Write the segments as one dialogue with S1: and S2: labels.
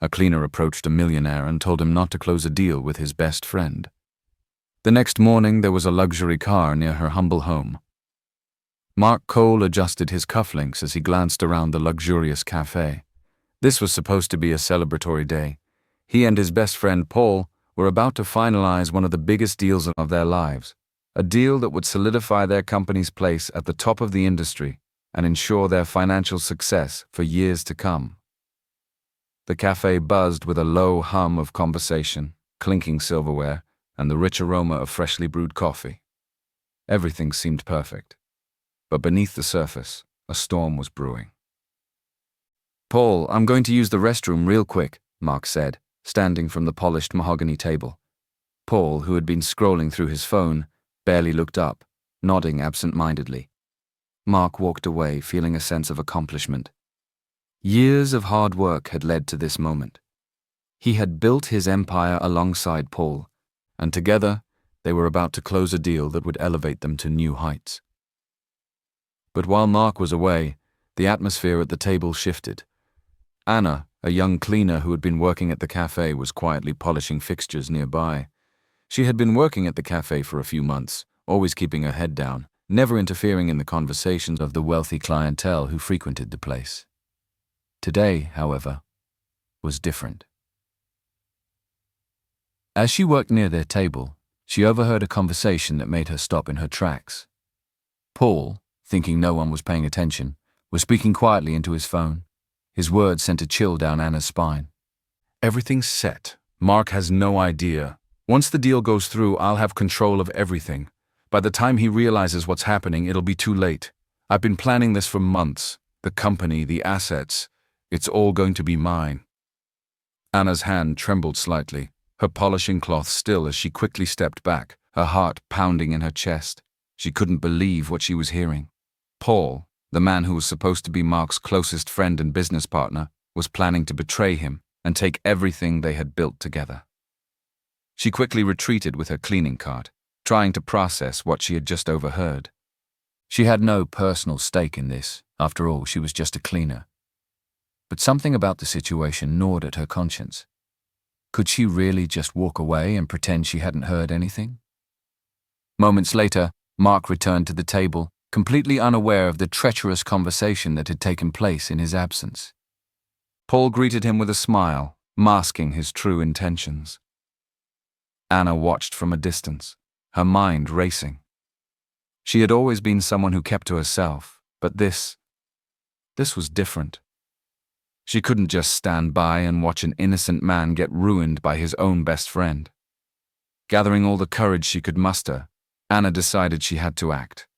S1: A cleaner approached a millionaire and told him not to close a deal with his best friend. The next morning, there was a luxury car near her humble home. Mark Cole adjusted his cufflinks as he glanced around the luxurious cafe. This was supposed to be a celebratory day. He and his best friend Paul were about to finalize one of the biggest deals of their lives, a deal that would solidify their company's place at the top of the industry and ensure their financial success for years to come. The cafe buzzed with a low hum of conversation, clinking silverware, and the rich aroma of freshly brewed coffee. Everything seemed perfect. But beneath the surface, a storm was brewing. "Paul, I'm going to use the restroom real quick," Mark said, standing from the polished mahogany table. Paul, who had been scrolling through his phone, barely looked up, nodding absent-mindedly. Mark walked away, feeling a sense of accomplishment. Years of hard work had led to this moment. He had built his empire alongside Paul, and together they were about to close a deal that would elevate them to new heights. But while Mark was away, the atmosphere at the table shifted. Anna, a young cleaner who had been working at the cafe, was quietly polishing fixtures nearby. She had been working at the cafe for a few months, always keeping her head down, never interfering in the conversations of the wealthy clientele who frequented the place. Today, however, was different. As she worked near their table, she overheard a conversation that made her stop in her tracks. Paul, thinking no one was paying attention, was speaking quietly into his phone. His words sent a chill down Anna's spine. "Everything's set. Mark has no idea. Once the deal goes through, I'll have control of everything. By the time he realizes what's happening, it'll be too late. I've been planning this for months. The company, the assets. It's all going to be mine." Anna's hand trembled slightly, her polishing cloth still as she quickly stepped back, her heart pounding in her chest. She couldn't believe what she was hearing. Paul, the man who was supposed to be Mark's closest friend and business partner, was planning to betray him and take everything they had built together. She quickly retreated with her cleaning cart, trying to process what she had just overheard. She had no personal stake in this. After all, she was just a cleaner. But something about the situation gnawed at her conscience. Could she really just walk away and pretend she hadn't heard anything? Moments later, Mark returned to the table, completely unaware of the treacherous conversation that had taken place in his absence. Paul greeted him with a smile, masking his true intentions. Anna watched from a distance, her mind racing. She had always been someone who kept to herself, but this was different. She couldn't just stand by and watch an innocent man get ruined by his own best friend. Gathering all the courage she could muster, Anna decided she had to act.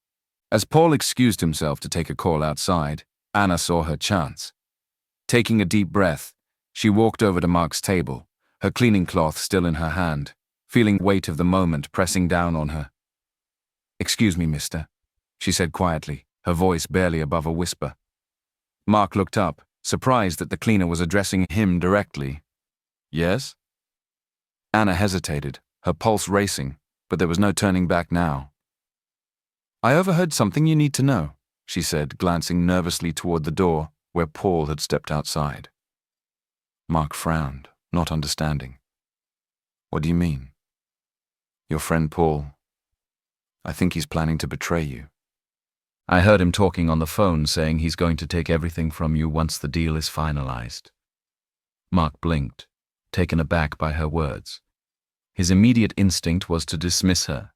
S1: As Paul excused himself to take a call outside, Anna saw her chance. Taking a deep breath, she walked over to Mark's table, her cleaning cloth still in her hand, feeling the weight of the moment pressing down on her. "Excuse me, mister," she said quietly, her voice barely above a whisper. Mark looked up, surprised that the cleaner was addressing him directly. "Yes?" Anna hesitated, her pulse racing, but there was no turning back now. "I overheard something you need to know," she said, glancing nervously toward the door where Paul had stepped outside. Mark frowned, not understanding. "What do you mean?" "Your friend Paul. I think he's planning to betray you. I heard him talking on the phone saying he's going to take everything from you once the deal is finalized." Mark blinked, taken aback by her words. His immediate instinct was to dismiss her.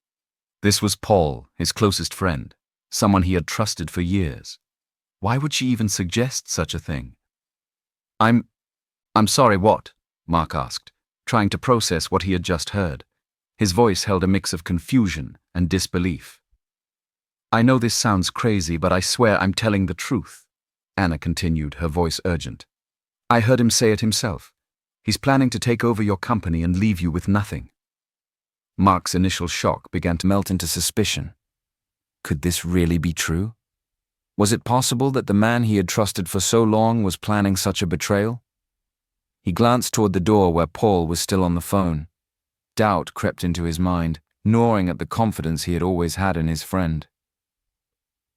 S1: This was Paul, his closest friend, someone he had trusted for years. Why would she even suggest such a thing? I'm sorry, what?" Mark asked, trying to process what he had just heard. His voice held a mix of confusion and disbelief. "I know this sounds crazy, but I swear I'm telling the truth," Anna continued, her voice urgent. "I heard him say it himself. He's planning to take over your company and leave you with nothing." Mark's initial shock began to melt into suspicion. Could this really be true? Was it possible that the man he had trusted for so long was planning such a betrayal? He glanced toward the door where Paul was still on the phone. Doubt crept into his mind, gnawing at the confidence he had always had in his friend.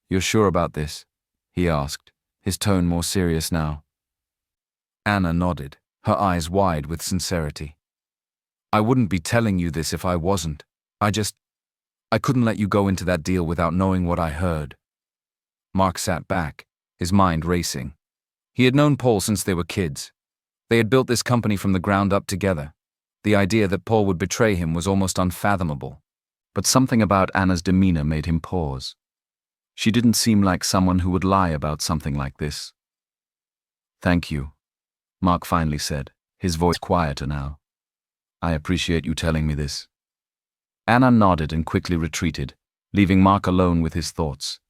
S1: "You're sure about this?" he asked, his tone more serious now. Anna nodded, her eyes wide with sincerity. "I wouldn't be telling you this if I wasn't. I couldn't let you go into that deal without knowing what I heard." Mark sat back, his mind racing. He had known Paul since they were kids. They had built this company from the ground up together. The idea that Paul would betray him was almost unfathomable. But something about Anna's demeanor made him pause. She didn't seem like someone who would lie about something like this. "Thank you," Mark finally said, his voice quieter now. "I appreciate you telling me this." Anna nodded and quickly retreated, leaving Mark alone with his thoughts.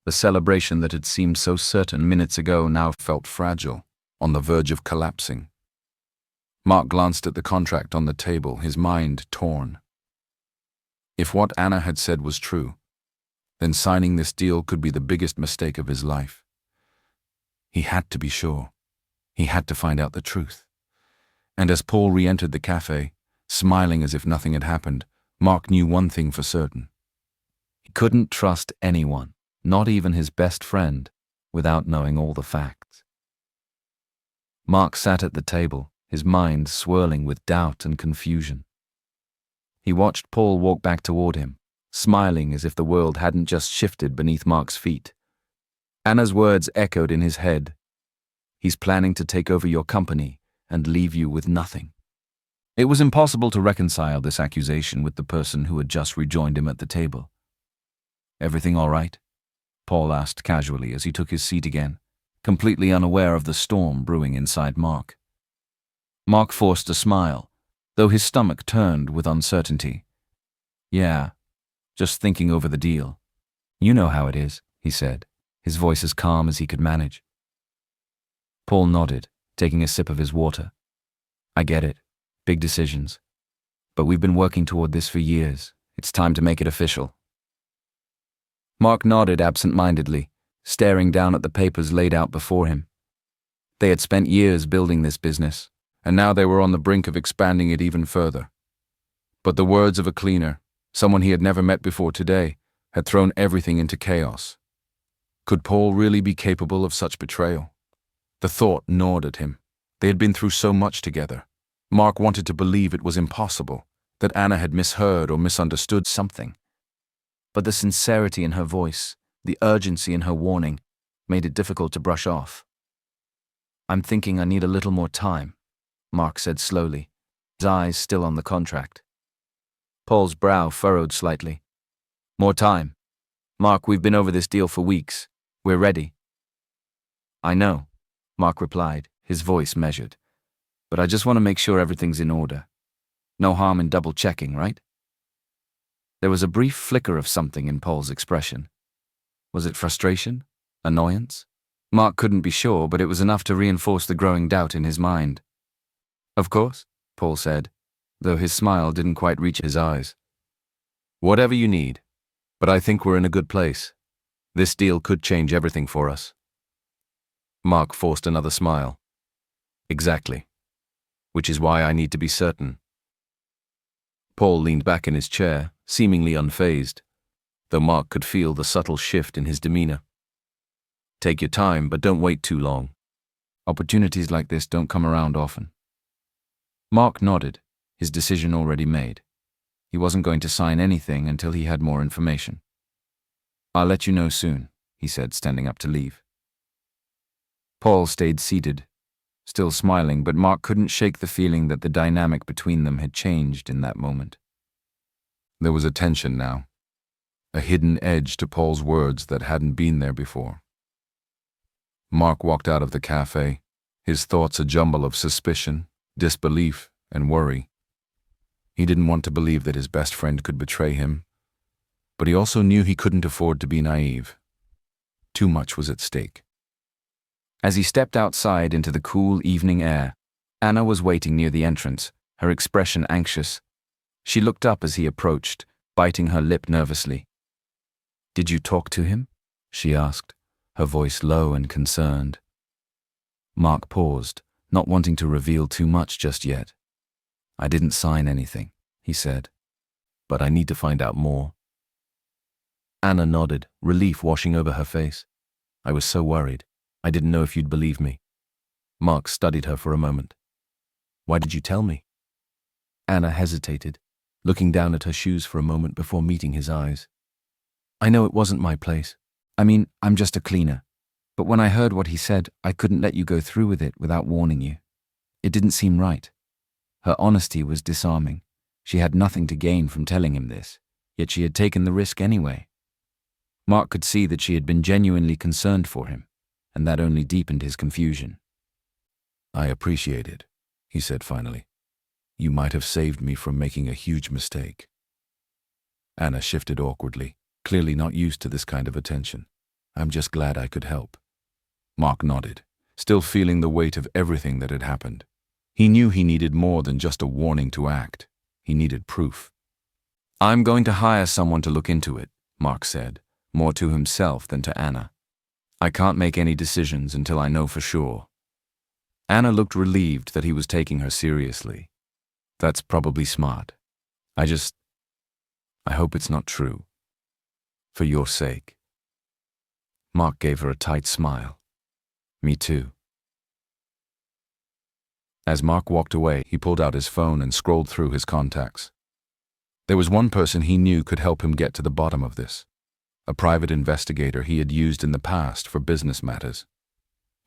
S1: The celebration that had seemed so certain minutes ago now felt fragile, on the verge of collapsing. Mark glanced at the contract on the table, his mind torn. If what Anna had said was true, then signing this deal could be the biggest mistake of his life. He had to be sure. He had to find out the truth. And as Paul re-entered the cafe, smiling as if nothing had happened, Mark knew one thing for certain. He couldn't trust anyone, not even his best friend, without knowing all the facts. Mark sat at the table, his mind swirling with doubt and confusion. He watched Paul walk back toward him, smiling as if the world hadn't just shifted beneath Mark's feet. Anna's words echoed in his head. "He's planning to take over your company and leave you with nothing." It was impossible to reconcile this accusation with the person who had just rejoined him at the table. "Everything all right?" Paul asked casually as he took his seat again, completely unaware of the storm brewing inside Mark. Mark forced a smile, though his stomach turned with uncertainty. "Yeah, just thinking over the deal. You know how it is," he said, his voice as calm as he could manage. Paul nodded, taking a sip of his water. "I get it. Big decisions. But we've been working toward this for years. It's time to make it official." Mark nodded absent-mindedly, staring down at the papers laid out before him. They had spent years building this business, and now they were on the brink of expanding it even further. But the words of a cleaner, someone he had never met before today, had thrown everything into chaos. Could Paul really be capable of such betrayal? The thought gnawed at him. They had been through so much together. Mark wanted to believe it was impossible, that Anna had misheard or misunderstood something. But the sincerity in her voice, the urgency in her warning, made it difficult to brush off. "I'm thinking I need a little more time," Mark said slowly, his eyes still on the contract. Paul's brow furrowed slightly. "More time. Mark, we've been over this deal for weeks. We're ready." "I know," Mark replied, his voice measured. "But I just want to make sure everything's in order. No harm in double-checking, right?" There was a brief flicker of something in Paul's expression. Was it frustration? Annoyance? Mark couldn't be sure, but it was enough to reinforce the growing doubt in his mind. "Of course," Paul said, though his smile didn't quite reach his eyes. "Whatever you need, but I think we're in a good place. This deal could change everything for us." Mark forced another smile. "Exactly. Which is why I need to be certain." Paul leaned back in his chair, seemingly unfazed, though Mark could feel the subtle shift in his demeanor. "Take your time, but don't wait too long. Opportunities like this don't come around often." Mark nodded, his decision already made. He wasn't going to sign anything until he had more information. "I'll let you know soon," he said, standing up to leave. Paul stayed seated, still smiling, but Mark couldn't shake the feeling that the dynamic between them had changed in that moment. There was a tension now, a hidden edge to Paul's words that hadn't been there before. Mark walked out of the cafe, his thoughts a jumble of suspicion, disbelief, and worry. He didn't want to believe that his best friend could betray him, but he also knew he couldn't afford to be naive. Too much was at stake. As he stepped outside into the cool evening air, Anna was waiting near the entrance, her expression anxious. She looked up as he approached, biting her lip nervously. "Did you talk to him?" she asked, her voice low and concerned. Mark paused, not wanting to reveal too much just yet. "I didn't sign anything," he said, "but I need to find out more." Anna nodded, relief washing over her face. "I was so worried. I didn't know if you'd believe me." Mark studied her for a moment.
S2: Why did you tell me? Anna hesitated, looking down at her shoes for a moment before meeting his eyes. I know it wasn't my place.
S1: I mean, I'm just a cleaner. But when I heard what he said, I couldn't let you go through with it without warning you. It didn't seem right. Her honesty was disarming. She had nothing to gain from telling him this, yet she had taken the risk anyway. Mark could see that she had been genuinely concerned for him, and that only deepened his confusion.
S2: I appreciate it, he said finally. You might have saved me from making a huge mistake. Anna shifted awkwardly, clearly not used to this kind of attention. I'm just glad I could help. Mark nodded, still feeling the weight of everything that had happened. He knew he needed more than just a warning to act. He needed proof.
S1: I'm going to hire someone to look into it, Mark said, more to himself than to Anna. I can't make any decisions until I know for sure. Anna looked relieved that he was taking her seriously. That's probably smart. I hope it's not true. For your sake. Mark gave her a tight smile. Me too. As Mark walked away, he pulled out his phone and scrolled through his contacts. There was one person he knew could help him get to the bottom of this. A private investigator he had used in the past for business matters.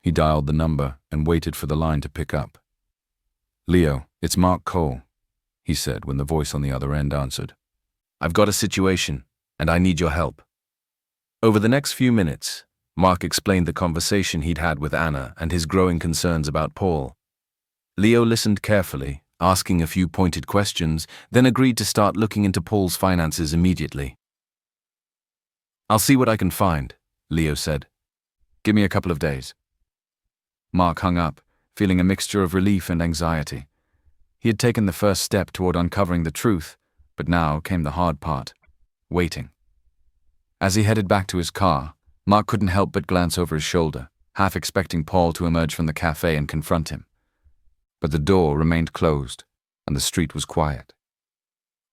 S1: He dialed the number and waited for the line to pick up. Leo, it's Mark Cole, he said when the voice on the other end answered. I've got a situation, and I need your help. Over the next few minutes, Mark explained the conversation he'd had with Anna and his growing concerns about Paul. Leo listened carefully, asking a few pointed questions, then agreed to start looking into Paul's finances immediately. I'll see what I can find, Leo said. Give me a couple of days. Mark hung up, feeling a mixture of relief and anxiety. He had taken the first step toward uncovering the truth, but now came the hard part, waiting. As he headed back to his car, Mark couldn't help but glance over his shoulder, half expecting Paul to emerge from the cafe and confront him. But the door remained closed, and the street was quiet.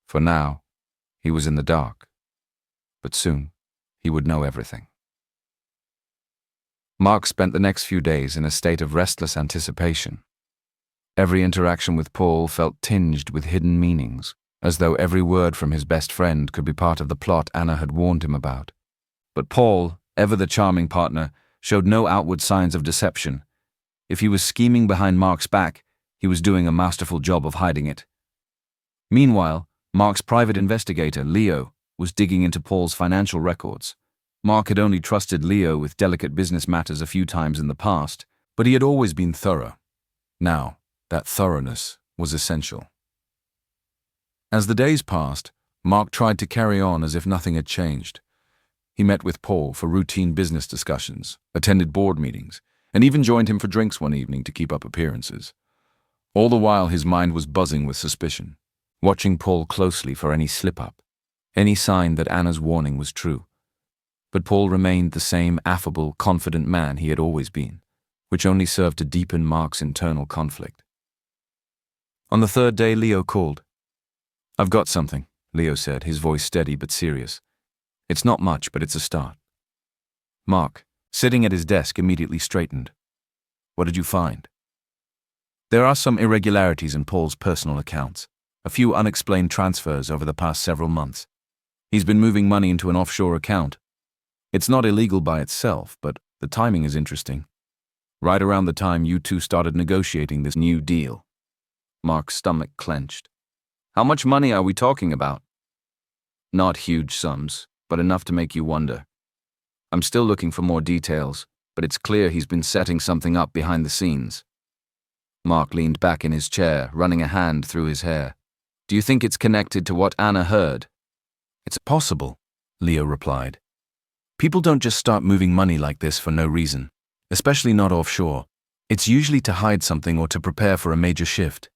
S1: For now, he was in the dark. But soon, he would know everything. Mark spent the next few days in a state of restless anticipation. Every interaction with Paul felt tinged with hidden meanings, as though every word from his best friend could be part of the plot Anna had warned him about. But Paul, ever the charming partner, showed no outward signs of deception. If he was scheming behind Mark's back, he was doing a masterful job of hiding it. Meanwhile, Mark's private investigator, Leo, was digging into Paul's financial records. Mark had only trusted Leo with delicate business matters a few times in the past, but he had always been thorough. Now, that thoroughness was essential. As the days passed, Mark tried to carry on as if nothing had changed. He met with Paul for routine business discussions, attended board meetings, and even joined him for drinks one evening to keep up appearances. All the while his mind was buzzing with suspicion, watching Paul closely for any slip-up, any sign that Anna's warning was true. But Paul remained the same affable, confident man he had always been, which only served to deepen Mark's internal conflict. On the third day, Leo called. I've got something, Leo said, his voice steady but serious. It's not much, but it's a start. Mark, sitting at his desk, immediately straightened. What did you find? There are some irregularities in Paul's personal accounts, a few unexplained transfers over the past several months. He's been moving money into an offshore account. It's not illegal by itself, but the timing is interesting. Right around the time you two started negotiating this new deal. Mark's stomach clenched. How much money are we talking about? Not huge sums, but enough to make you wonder. I'm still looking for more details, but it's clear he's been setting something up behind the scenes. Mark leaned back in his chair, running a hand through his hair. Do you think it's connected to what Anna heard? It's possible, Leo replied. People don't just start moving money like this for no reason, especially not offshore. It's usually to hide something or to prepare for a major shift.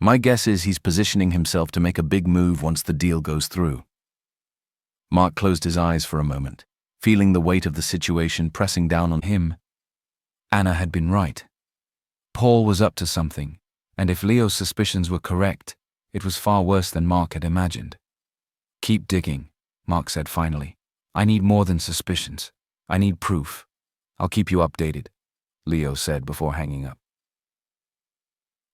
S1: My guess is he's positioning himself to make a big move once the deal goes through. Mark closed his eyes for a moment, feeling the weight of the situation pressing down on him. Anna had been right. Paul was up to something, and if Leo's suspicions were correct, it was far worse than Mark had imagined. Keep digging, Mark said finally. I need more than suspicions. I need proof. I'll keep you updated, Leo said before hanging up.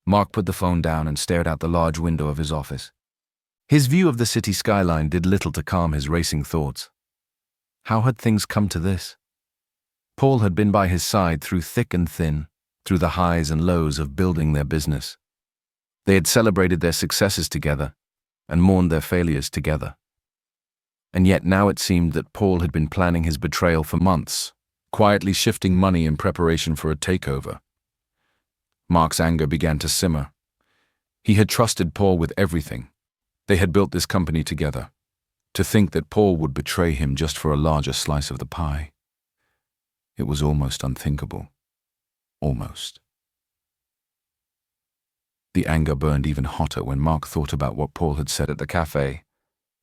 S1: Mark put the phone down and stared out the large window of his office. His view of the city skyline did little to calm his racing thoughts. How had things come to this? Paul had been by his side through thick and thin, through the highs and lows of building their business. They had celebrated their successes together and mourned their failures together. And yet now it seemed that Paul had been planning his betrayal for months, quietly shifting money in preparation for a takeover. Mark's anger began to simmer. He had trusted Paul with everything. They had built this company together. To think that Paul would betray him just for a larger slice of the pie. It was almost unthinkable. Almost. The anger burned even hotter when Mark thought about what Paul had said at the cafe,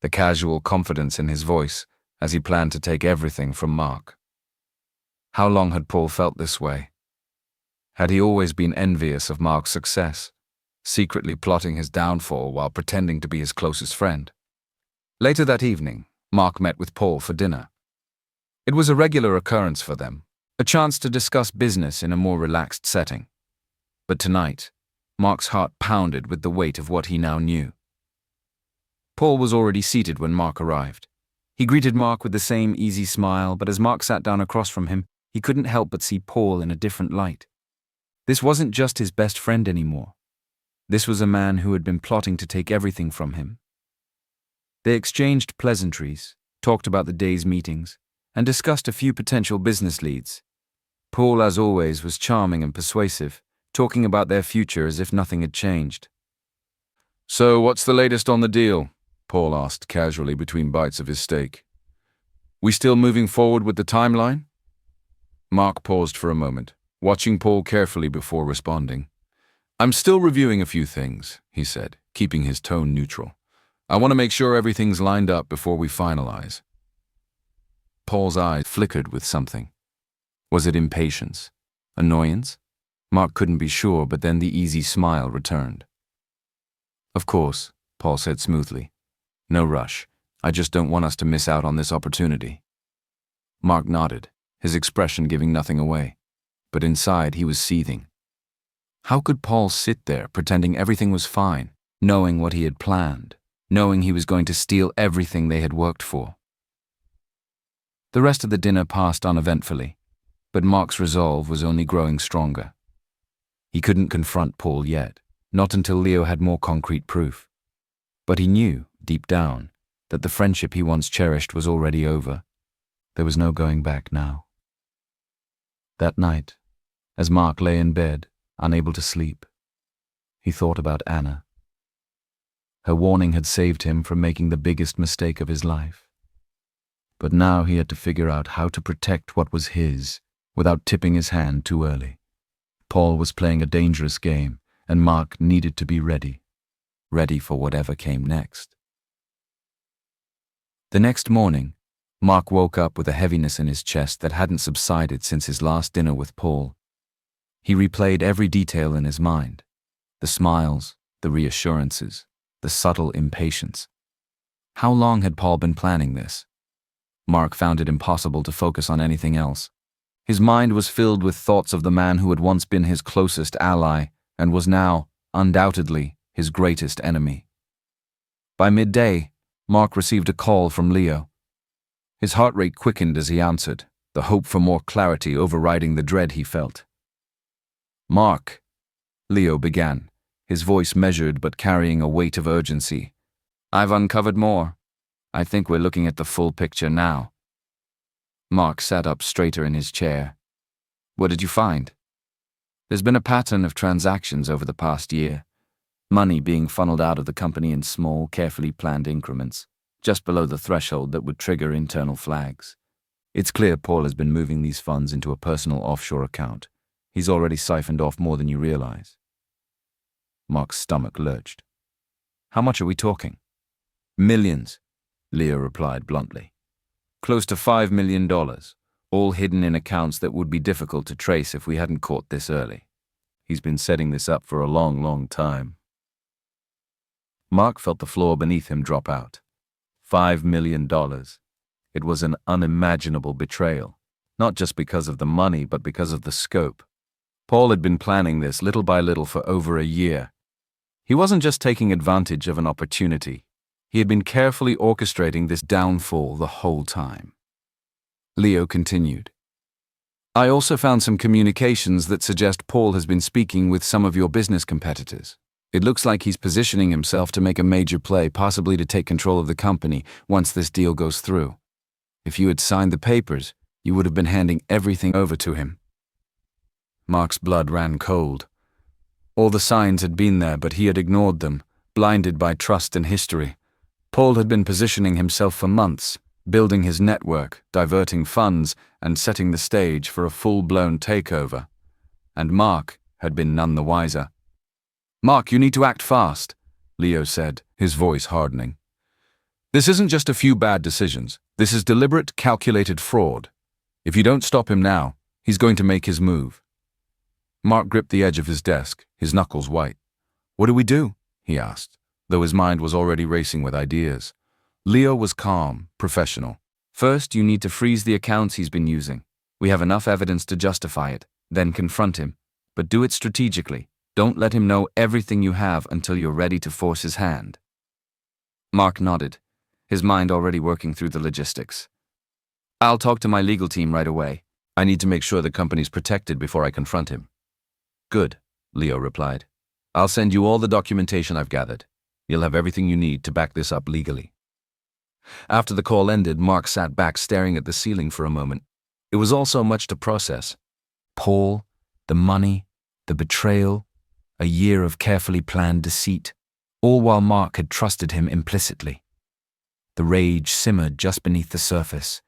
S1: the casual confidence in his voice as he planned to take everything from Mark. How long had Paul felt this way? Had he always been envious of Mark's success, secretly plotting his downfall while pretending to be his closest friend? Later that evening, Mark met with Paul for dinner. It was a regular occurrence for them, a chance to discuss business in a more relaxed setting. But tonight, Mark's heart pounded with the weight of what he now knew. Paul was already seated when Mark arrived. He greeted Mark with the same easy smile, but as Mark sat down across from him, he couldn't help but see Paul in a different light. This wasn't just his best friend anymore. This was a man who had been plotting to take everything from him. They exchanged pleasantries, talked about the day's meetings, and discussed a few potential business leads. Paul, as always, was charming and persuasive, talking about their future as if nothing had changed. "So, what's the latest on the deal?" Paul asked casually between bites of his steak. "We still moving forward with the timeline?" Mark paused for a moment, watching Paul carefully before responding. "I'm still reviewing a few things," he said, keeping his tone neutral. "I want to make sure everything's lined up before we finalize." Paul's eye flickered with something. Was it impatience? Annoyance? Mark couldn't be sure, but then the easy smile returned. "Of course," Paul said smoothly. "No rush. I just don't want us to miss out on this opportunity." Mark nodded, his expression giving nothing away. But inside he was seething. How could Paul sit there pretending everything was fine, knowing what he had planned, knowing he was going to steal everything they had worked for? The rest of the dinner passed uneventfully, but Mark's resolve was only growing stronger. He couldn't confront Paul yet, not until Leo had more concrete proof. But he knew, deep down, that the friendship he once cherished was already over. There was no going back now. That night, as Mark lay in bed, unable to sleep, he thought about Anna. Her warning had saved him from making the biggest mistake of his life. But now he had to figure out how to protect what was his without tipping his hand too early. Paul was playing a dangerous game, and Mark needed to be ready for whatever came next. The next morning, Mark woke up with a heaviness in his chest that hadn't subsided since his last dinner with Paul. He replayed every detail in his mind. The smiles, the reassurances, the subtle impatience. How long had Paul been planning this? Mark found it impossible to focus on anything else. His mind was filled with thoughts of the man who had once been his closest ally and was now, undoubtedly, his greatest enemy. By midday, Mark received a call from Leo. His heart rate quickened as he answered, the hope for more clarity overriding the dread he felt. "Mark," Leo began, his voice measured but carrying a weight of urgency. "I've uncovered more. I think we're looking at the full picture now." Mark sat up straighter in his chair. "What did you find?" "There's been a pattern of transactions over the past year. Money being funneled out of the company in small, carefully planned increments, just below the threshold that would trigger internal flags. It's clear Paul has been moving these funds into a personal offshore account. He's already siphoned off more than you realize." Mark's stomach lurched. "How much are we talking?" "Millions," Leo replied bluntly. "Close to $5 million, all hidden in accounts that would be difficult to trace if we hadn't caught this early. He's been setting this up for a long, long time." Mark felt the floor beneath him drop out. $5 million. It was an unimaginable betrayal, not just because of the money, but because of the scope. Paul had been planning this little by little for over a year. He wasn't just taking advantage of an opportunity. He had been carefully orchestrating this downfall the whole time. Leo continued. I also found some communications that suggest Paul has been speaking with some of your business competitors. It looks like he's positioning himself to make a major play, possibly to take control of the company once this deal goes through. If you had signed the papers, you would have been handing everything over to him. Mark's blood ran cold. All the signs had been there, but he had ignored them, blinded by trust and history. Paul had been positioning himself for months, building his network, diverting funds, and setting the stage for a full-blown takeover. And Mark had been none the wiser. Mark, you need to act fast, Leo said, his voice hardening. This isn't just a few bad decisions. This is deliberate, calculated fraud. If you don't stop him now, he's going to make his move. Mark gripped the edge of his desk, his knuckles white. What do we do? He asked, though his mind was already racing with ideas. Leo was calm, professional. First, you need to freeze the accounts he's been using. We have enough evidence to justify it. Then confront him. But do it strategically. Don't let him know everything you have until you're ready to force his hand. Mark nodded, his mind already working through the logistics. I'll talk to my legal team right away. I need to make sure the company's protected before I confront him. Good, Leo replied. I'll send you all the documentation I've gathered. You'll have everything you need to back this up legally. After the call ended, Mark sat back staring at the ceiling for a moment. It was all so much to process. Paul, the money, the betrayal, a year of carefully planned deceit, all while Mark had trusted him implicitly. The rage simmered just beneath the surface,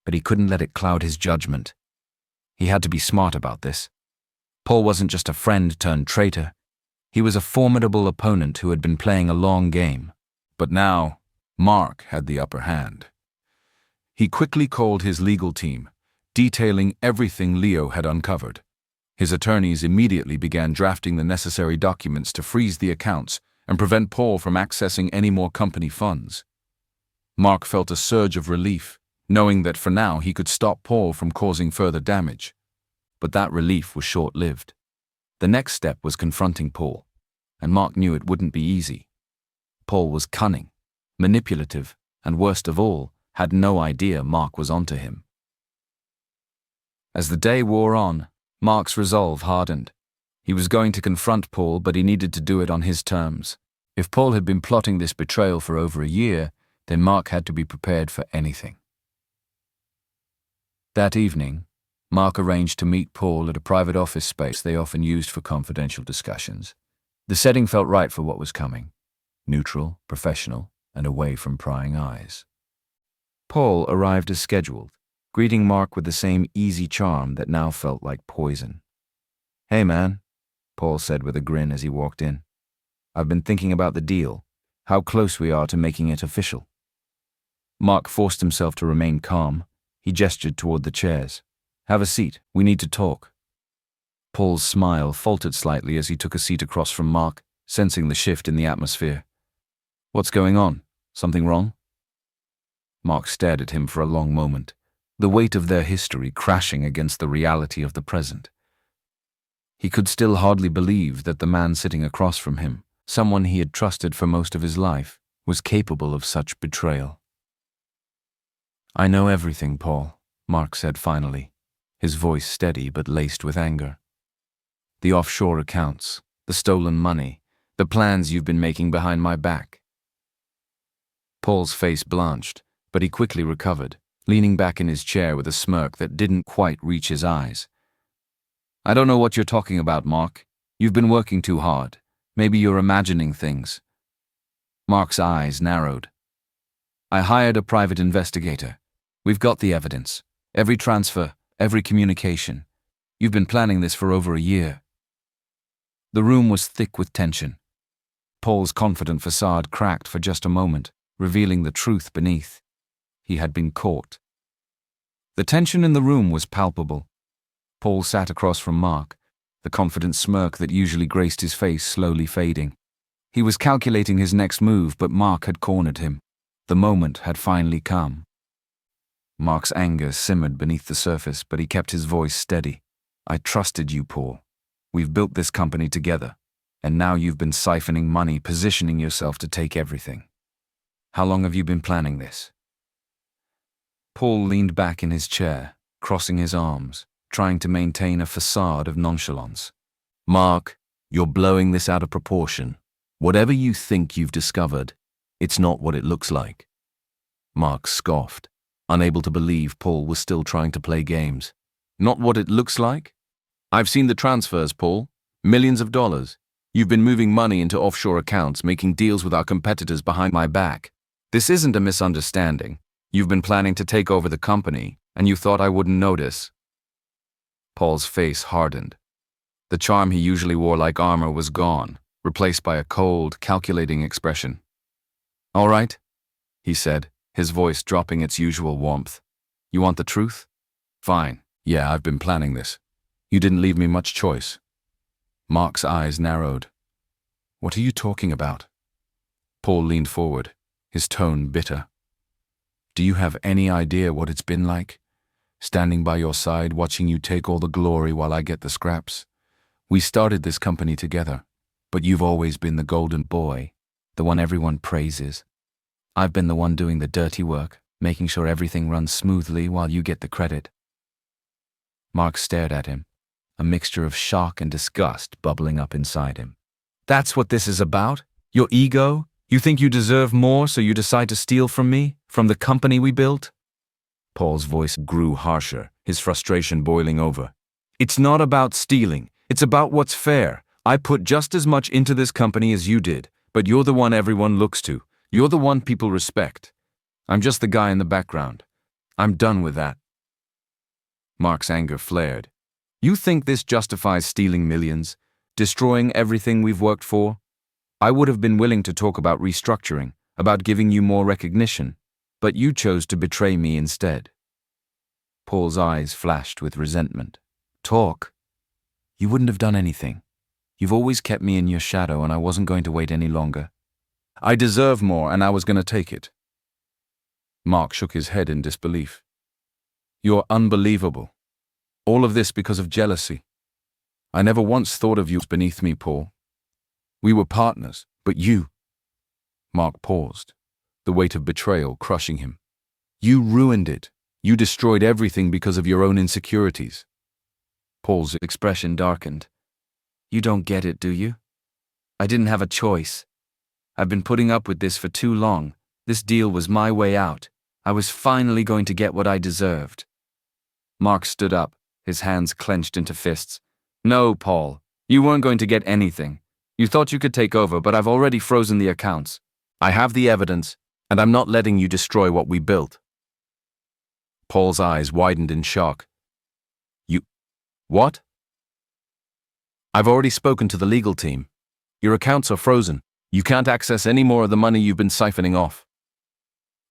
S1: but he couldn't let it cloud his judgment. He had to be smart about this. Paul wasn't just a friend turned traitor. He was a formidable opponent who had been playing a long game. But now, Mark had the upper hand. He quickly called his legal team, detailing everything Leo had uncovered. His attorneys immediately began drafting the necessary documents to freeze the accounts and prevent Paul from accessing any more company funds. Mark felt a surge of relief, knowing that for now he could stop Paul from causing further damage. But that relief was short-lived. The next step was confronting Paul, and Mark knew it wouldn't be easy. Paul was cunning, manipulative, and worst of all, had no idea Mark was onto him. As the day wore on, Mark's resolve hardened. He was going to confront Paul, but he needed to do it on his terms. If Paul had been plotting this betrayal for over a year, then Mark had to be prepared for anything. That evening, Mark arranged to meet Paul at a private office space they often used for confidential discussions. The setting felt right for what was coming. Neutral, professional, and away from prying eyes. Paul arrived as scheduled, greeting Mark with the same easy charm that now felt like poison. Hey man, Paul said with a grin as he walked in. I've been thinking about the deal, how close we are to making it official. Mark forced himself to remain calm. He gestured toward the chairs. Have a seat, we need to talk. Paul's smile faltered slightly as he took a seat across from Mark, sensing the shift in the atmosphere. What's going on? Something wrong? Mark stared at him for a long moment, the weight of their history crashing against the reality of the present. He could still hardly believe that the man sitting across from him, someone he had trusted for most of his life, was capable of such betrayal. I know everything, Paul, Mark said finally, his voice steady but laced with anger. The offshore accounts, the stolen money, the plans you've been making behind my back. Paul's face blanched, but he quickly recovered, leaning back in his chair with a smirk that didn't quite reach his eyes. I don't know what you're talking about, Mark. You've been working too hard. Maybe you're imagining things. Mark's eyes narrowed. I hired a private investigator. We've got the evidence. Every transfer, every communication. You've been planning this for over a year. The room was thick with tension. Paul's confident facade cracked for just a moment, revealing the truth beneath. He had been caught. The tension in the room was palpable. Paul sat across from Mark, the confident smirk that usually graced his face slowly fading. He was calculating his next move, but Mark had cornered him. The moment had finally come. Mark's anger simmered beneath the surface, but he kept his voice steady. I trusted you, Paul. We've built this company together, and now you've been siphoning money, positioning yourself to take everything. How long have you been planning this?" Paul leaned back in his chair, crossing his arms, trying to maintain a facade of nonchalance.
S2: "Mark, you're blowing this out of proportion. Whatever you think you've discovered, it's not what it looks like." Mark scoffed, unable to believe Paul was still trying to play games. "Not what it looks like? I've seen the transfers, Paul. Millions of dollars. You've been moving money into offshore accounts, making deals with our competitors behind my back. This isn't a misunderstanding. You've been planning to take over the company, and you thought I wouldn't notice." Paul's face hardened. The charm he usually wore like armor was gone, replaced by a cold, calculating expression. "All right," he said, his voice dropping its usual warmth. "You want the truth? Fine. Yeah, I've been planning this. You didn't leave me much choice." Mark's eyes narrowed. "What are you talking about?" Paul leaned forward, his tone bitter. "Do you have any idea what it's been like? Standing by your side, watching you take all the glory while I get the scraps. We started this company together, but you've always been the golden boy, the one everyone praises. I've been the one doing the dirty work, making sure everything runs smoothly while you get the credit." Mark stared at him, a mixture of shock and disgust bubbling up inside him. "That's what this is about? Your ego? You think you deserve more, so you decide to steal from me, from the company we built?" Paul's voice grew harsher, his frustration boiling over. "It's not about stealing. It's about what's fair. I put just as much into this company as you did, but you're the one everyone looks to. You're the one people respect. I'm just the guy in the background. I'm done with that." Mark's anger flared. "You think this justifies stealing millions, destroying everything we've worked for? I would have been willing to talk about restructuring, about giving you more recognition, but you chose to betray me instead." Paul's eyes flashed with resentment. "Talk? You wouldn't have done anything. You've always kept me in your shadow, and I wasn't going to wait any longer. I deserve more, and I was going to take it." Mark shook his head in disbelief. "You're unbelievable. All of this because of jealousy. I never once thought of you as beneath me, Paul. We were partners, but you—" Mark paused, the weight of betrayal crushing him. "You ruined it. You destroyed everything because of your own insecurities." Paul's expression darkened. "You don't get it, do you? I didn't have a choice. I've been putting up with this for too long. This deal was my way out. I was finally going to get what I deserved." Mark stood up, his hands clenched into fists. "No, Paul, you weren't going to get anything. You thought you could take over, but I've already frozen the accounts. I have the evidence, and I'm not letting you destroy what we built." Paul's eyes widened in shock. "You... what?" "I've already spoken to the legal team. Your accounts are frozen. You can't access any more of the money you've been siphoning off."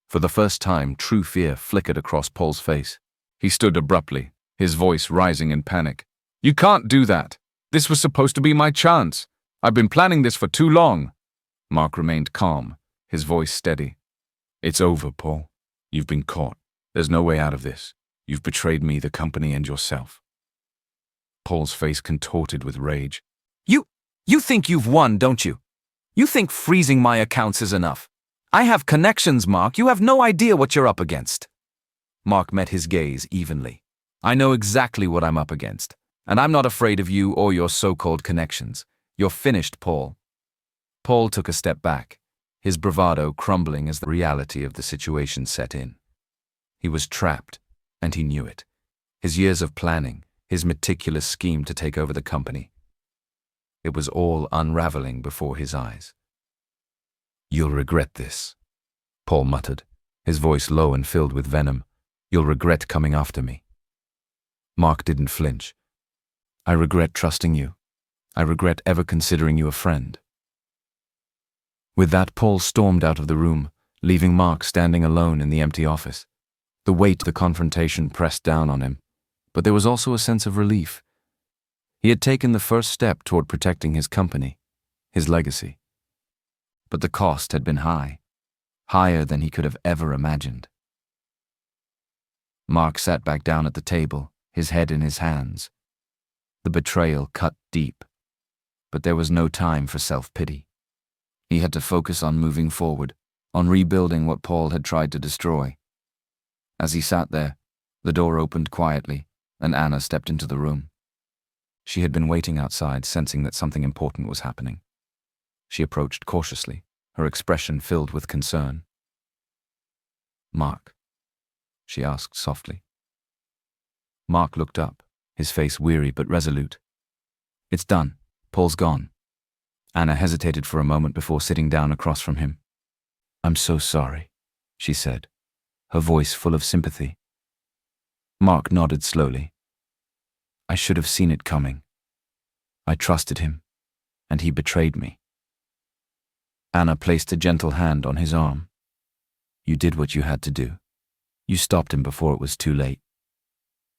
S2: For the first time, true fear flickered across Paul's face. He stood abruptly, his voice rising in panic. "You can't do that. This was supposed to be my chance. I've been planning this for too long." Mark remained calm, his voice steady. "It's over, Paul. You've been caught. There's no way out of this. You've betrayed me, the company, and yourself." Paul's face contorted with rage. You think you've won, don't you? You think freezing my accounts is enough? I have connections, Mark. You have no idea what you're up against." Mark met his gaze evenly. "I know exactly what I'm up against, and I'm not afraid of you or your so-called connections. You're finished, Paul." Paul took a step back, his bravado crumbling as the reality of the situation set in. He was trapped, and he knew it. His years of planning, his meticulous scheme to take over the company. It was all unraveling before his eyes. "You'll regret this," Paul muttered, his voice low and filled with venom. "You'll regret coming after me." Mark didn't flinch. "I regret trusting you. I regret ever considering you a friend." With that, Paul stormed out of the room, leaving Mark standing alone in the empty office. The weight of the confrontation pressed down on him, but there was also a sense of relief. He had taken the first step toward protecting his company, his legacy. But the cost had been high, higher than he could have ever imagined. Mark sat back down at the table, his head in his hands.
S1: The betrayal cut deep, but there was no time for self-pity. He had to focus on moving forward, on rebuilding what Paul had tried to destroy. As he sat there, the door opened quietly, and Anna stepped into the room. She had been waiting outside, sensing that something important was happening. She approached cautiously, her expression filled with concern. "Mark?" she asked softly. Mark looked up, his face weary but resolute. "It's done. Paul's gone." Anna hesitated for a moment before sitting down across from him. "I'm so sorry," she said, her voice full of sympathy. Mark nodded slowly. "I should have seen it coming. I trusted him, and he betrayed me." Anna placed a gentle hand on his arm. "You did what you had to do. You stopped him before it was too late."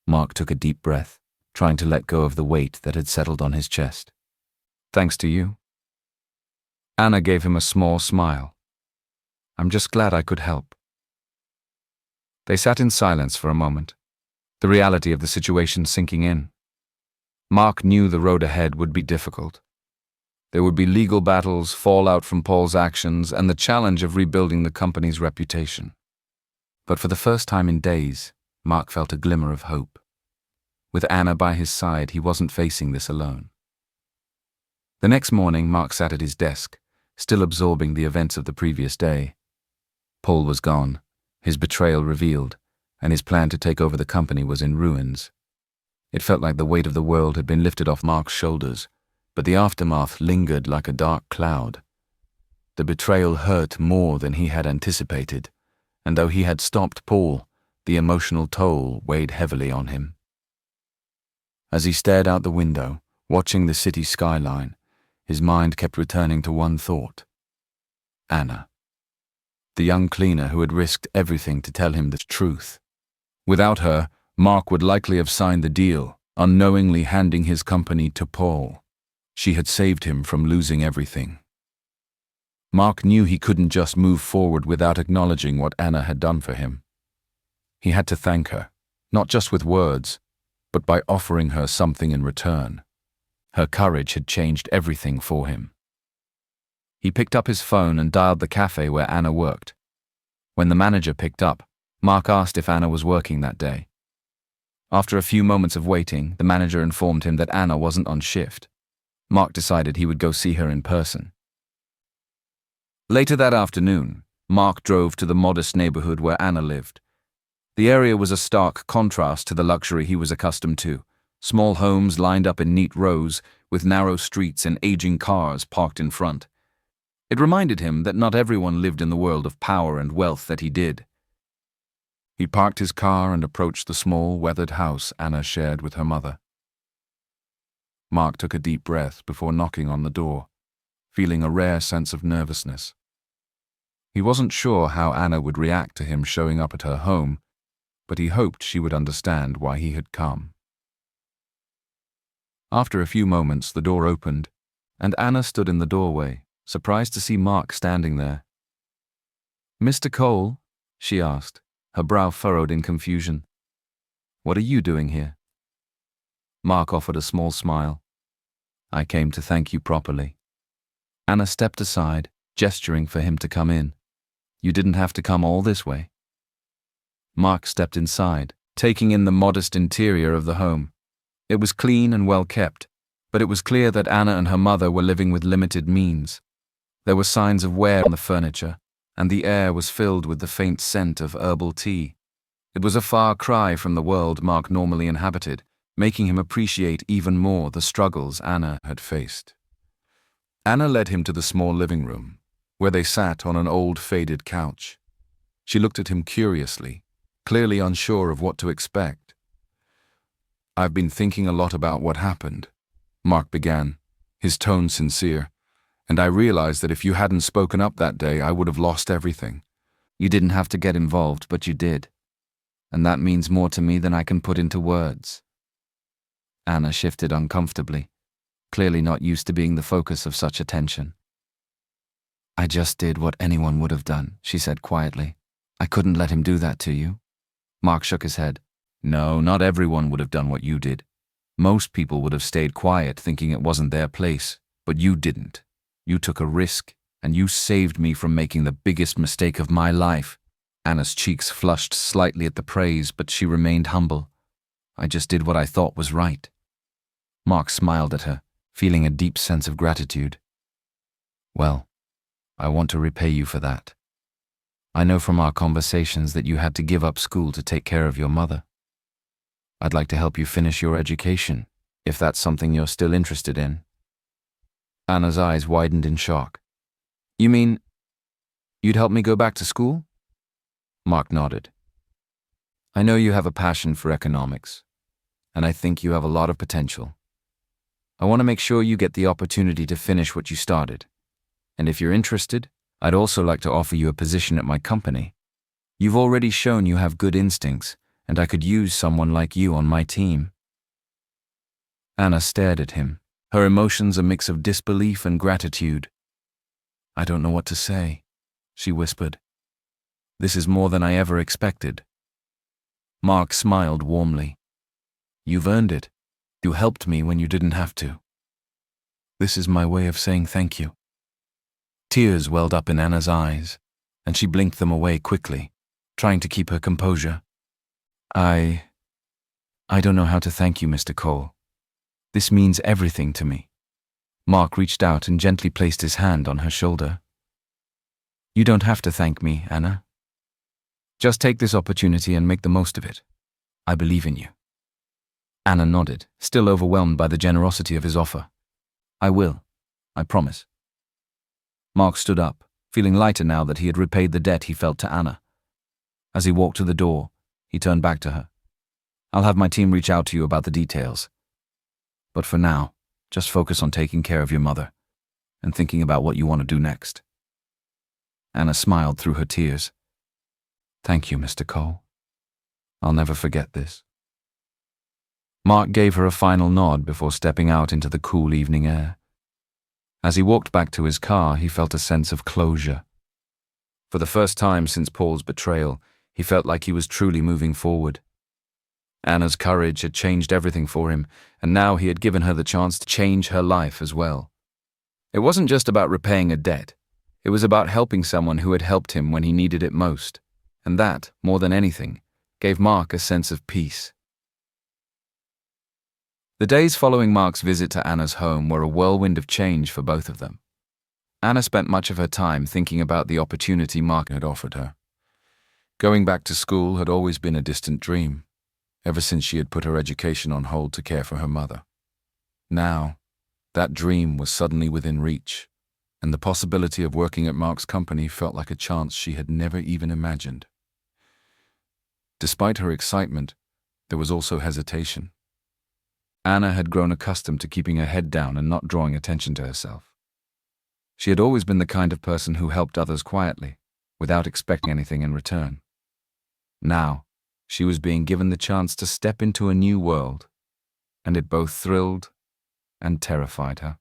S1: Mark took a deep breath, trying to let go of the weight that had settled on his chest. "Thanks to you." Anna gave him a small smile. "I'm just glad I could help." They sat in silence for a moment, the reality of the situation sinking in. Mark knew the road ahead would be difficult. There would be legal battles, fallout from Paul's actions, and the challenge of rebuilding the company's reputation. But for the first time in days, Mark felt a glimmer of hope. With Anna by his side, he wasn't facing this alone. The next morning, Mark sat at his desk, still absorbing the events of the previous day. Paul was gone, his betrayal revealed, and his plan to take over the company was in ruins. It felt like the weight of the world had been lifted off Mark's shoulders, but the aftermath lingered like a dark cloud. The betrayal hurt more than he had anticipated, and though he had stopped Paul, the emotional toll weighed heavily on him. As he stared out the window, watching the city skyline, his mind kept returning to one thought: Anna. The young cleaner who had risked everything to tell him the truth. Without her, Mark would likely have signed the deal, unknowingly handing his company to Paul. She had saved him from losing everything. Mark knew he couldn't just move forward without acknowledging what Anna had done for him. He had to thank her, not just with words, but by offering her something in return. Her courage had changed everything for him. He picked up his phone and dialed the cafe where Anna worked. When the manager picked up, Mark asked if Anna was working that day. After a few moments of waiting, the manager informed him that Anna wasn't on shift. Mark decided he would go see her in person. Later that afternoon, Mark drove to the modest neighborhood where Anna lived. The area was a stark contrast to the luxury he was accustomed to. Small homes lined up in neat rows, with narrow streets and aging cars parked in front. It reminded him that not everyone lived in the world of power and wealth that he did. He parked his car and approached the small, weathered house Anna shared with her mother. Mark took a deep breath before knocking on the door, feeling a rare sense of nervousness. He wasn't sure how Anna would react to him showing up at her home, but he hoped she would understand why he had come. After a few moments, the door opened, and Anna stood in the doorway, surprised to see Mark standing there. "Mr. Cole?" she asked, her brow furrowed in confusion. "What are you doing here?" Mark offered a small smile. "I came to thank you properly." Anna stepped aside, gesturing for him to come in. "You didn't have to come all this way." Mark stepped inside, taking in the modest interior of the home. It was clean and well kept, but it was clear that Anna and her mother were living with limited means. There were signs of wear on the furniture, and the air was filled with the faint scent of herbal tea. It was a far cry from the world Mark normally inhabited, making him appreciate even more the struggles Anna had faced. Anna led him to the small living room, where they sat on an old faded couch. She looked at him curiously, clearly unsure of what to expect. "I've been thinking a lot about what happened," Mark began, his tone sincere, "and I realized that if you hadn't spoken up that day, I would have lost everything." "You didn't have to get involved, but you did. And that means more to me than I can put into words." Anna shifted uncomfortably, clearly not used to being the focus of such attention. "I just did what anyone would have done," she said quietly. "I couldn't let him do that to you." Mark shook his head. "No, not everyone would have done what you did. Most people would have stayed quiet, thinking it wasn't their place, but you didn't. You took a risk, and you saved me from making the biggest mistake of my life. Anna's cheeks flushed slightly at the praise, but she remained humble. I just did what I thought was right. Mark smiled at her, feeling a deep sense of gratitude. Well, I want to repay you for that. I know from our conversations that you had to give up school to take care of your mother. I'd like to help you finish your education, if that's something you're still interested in. Anna's eyes widened in shock. You mean, you'd help me go back to school? Mark nodded. I know you have a passion for economics, and I think you have a lot of potential. I want to make sure you get the opportunity to finish what you started. And if you're interested, I'd also like to offer you a position at my company. You've already shown you have good instincts, and I could use someone like you on my team. Anna stared at him, her emotions a mix of disbelief and gratitude. I don't know what to say, she whispered. This is more than I ever expected. Mark smiled warmly. You've earned it. You helped me when you didn't have to. This is my way of saying thank you. Tears welled up in Anna's eyes, and she blinked them away quickly, trying to keep her composure. I don't know how to thank you, Mr. Cole. This means everything to me. Mark reached out and gently placed his hand on her shoulder. You don't have to thank me, Anna. Just take this opportunity and make the most of it. I believe in you. Anna nodded, still overwhelmed by the generosity of his offer. I will. I promise. Mark stood up, feeling lighter now that he had repaid the debt he felt to Anna. As he walked to the door, he turned back to her. I'll have my team reach out to you about the details. But for now, just focus on taking care of your mother and thinking about what you want to do next. Anna smiled through her tears. Thank you, Mr. Cole. I'll never forget this. Mark gave her a final nod before stepping out into the cool evening air. As he walked back to his car, he felt a sense of closure. For the first time since Paul's betrayal, he felt like he was truly moving forward. Anna's courage had changed everything for him, and now he had given her the chance to change her life as well. It wasn't just about repaying a debt. It was about helping someone who had helped him when he needed it most. And that, more than anything, gave Mark a sense of peace. The days following Mark's visit to Anna's home were a whirlwind of change for both of them. Anna spent much of her time thinking about the opportunity Mark had offered her. Going back to school had always been a distant dream, ever since she had put her education on hold to care for her mother. Now, that dream was suddenly within reach, and the possibility of working at Mark's company felt like a chance she had never even imagined. Despite her excitement, there was also hesitation. Anna had grown accustomed to keeping her head down and not drawing attention to herself. She had always been the kind of person who helped others quietly, without expecting anything in return. Now, she was being given the chance to step into a new world, and it both thrilled and terrified her.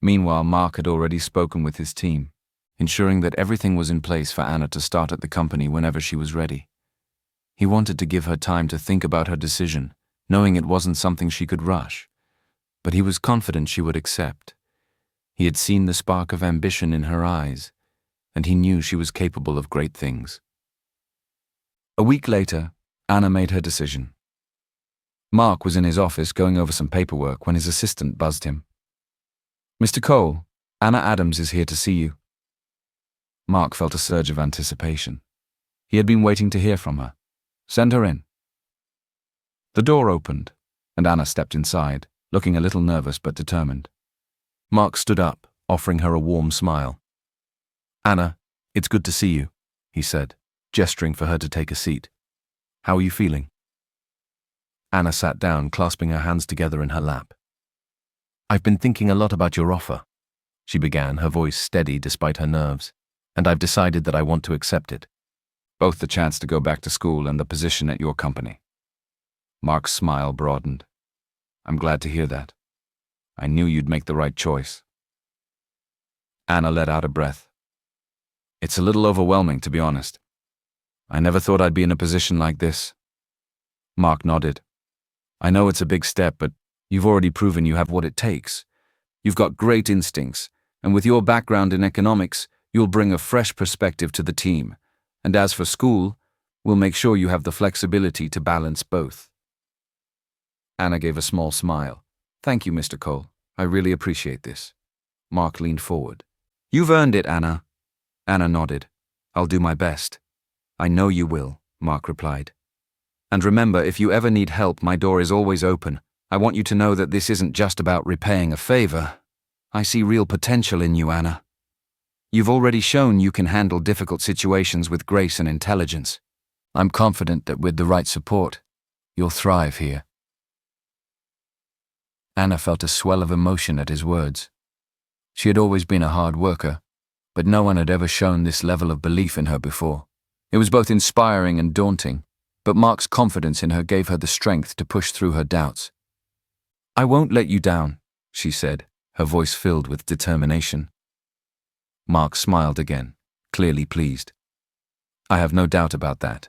S1: Meanwhile, Mark had already spoken with his team, ensuring that everything was in place for Anna to start at the company whenever she was ready. He wanted to give her time to think about her decision, knowing it wasn't something she could rush, but he was confident she would accept. He had seen the spark of ambition in her eyes, and he knew she was capable of great things. A week later, Anna made her decision. Mark was in his office going over some paperwork when his assistant buzzed him. Mr. Cole, Anna Adams is here to see you. Mark felt a surge of anticipation. He had been waiting to hear from her. Send her in. The door opened, and Anna stepped inside, looking a little nervous but determined. Mark stood up, offering her a warm smile. Anna, it's good to see you, he said, gesturing for her to take a seat. How are you feeling? Anna sat down, clasping her hands together in her lap. I've been thinking a lot about your offer, she began, her voice steady despite her nerves, and I've decided that I want to accept it. Both the chance to go back to school and the position at your company. Mark's smile broadened. I'm glad to hear that. I knew you'd make the right choice. Anna let out a breath. It's a little overwhelming, to be honest. I never thought I'd be in a position like this. Mark nodded. I know it's a big step, but you've already proven you have what it takes. You've got great instincts, and with your background in economics, you'll bring a fresh perspective to the team. And as for school, we'll make sure you have the flexibility to balance both. Anna gave a small smile. Thank you, Mr. Cole. I really appreciate this. Mark leaned forward. You've earned it, Anna. Anna nodded. I'll do my best. I know you will, Mark replied. And remember, if you ever need help, my door is always open. I want you to know that this isn't just about repaying a favor. I see real potential in you, Anna. You've already shown you can handle difficult situations with grace and intelligence. I'm confident that with the right support, you'll thrive here. Anna felt a swell of emotion at his words. She had always been a hard worker, but no one had ever shown this level of belief in her before. It was both inspiring and daunting, but Mark's confidence in her gave her the strength to push through her doubts. I won't let you down, she said, her voice filled with determination. Mark smiled again, clearly pleased. I have no doubt about that.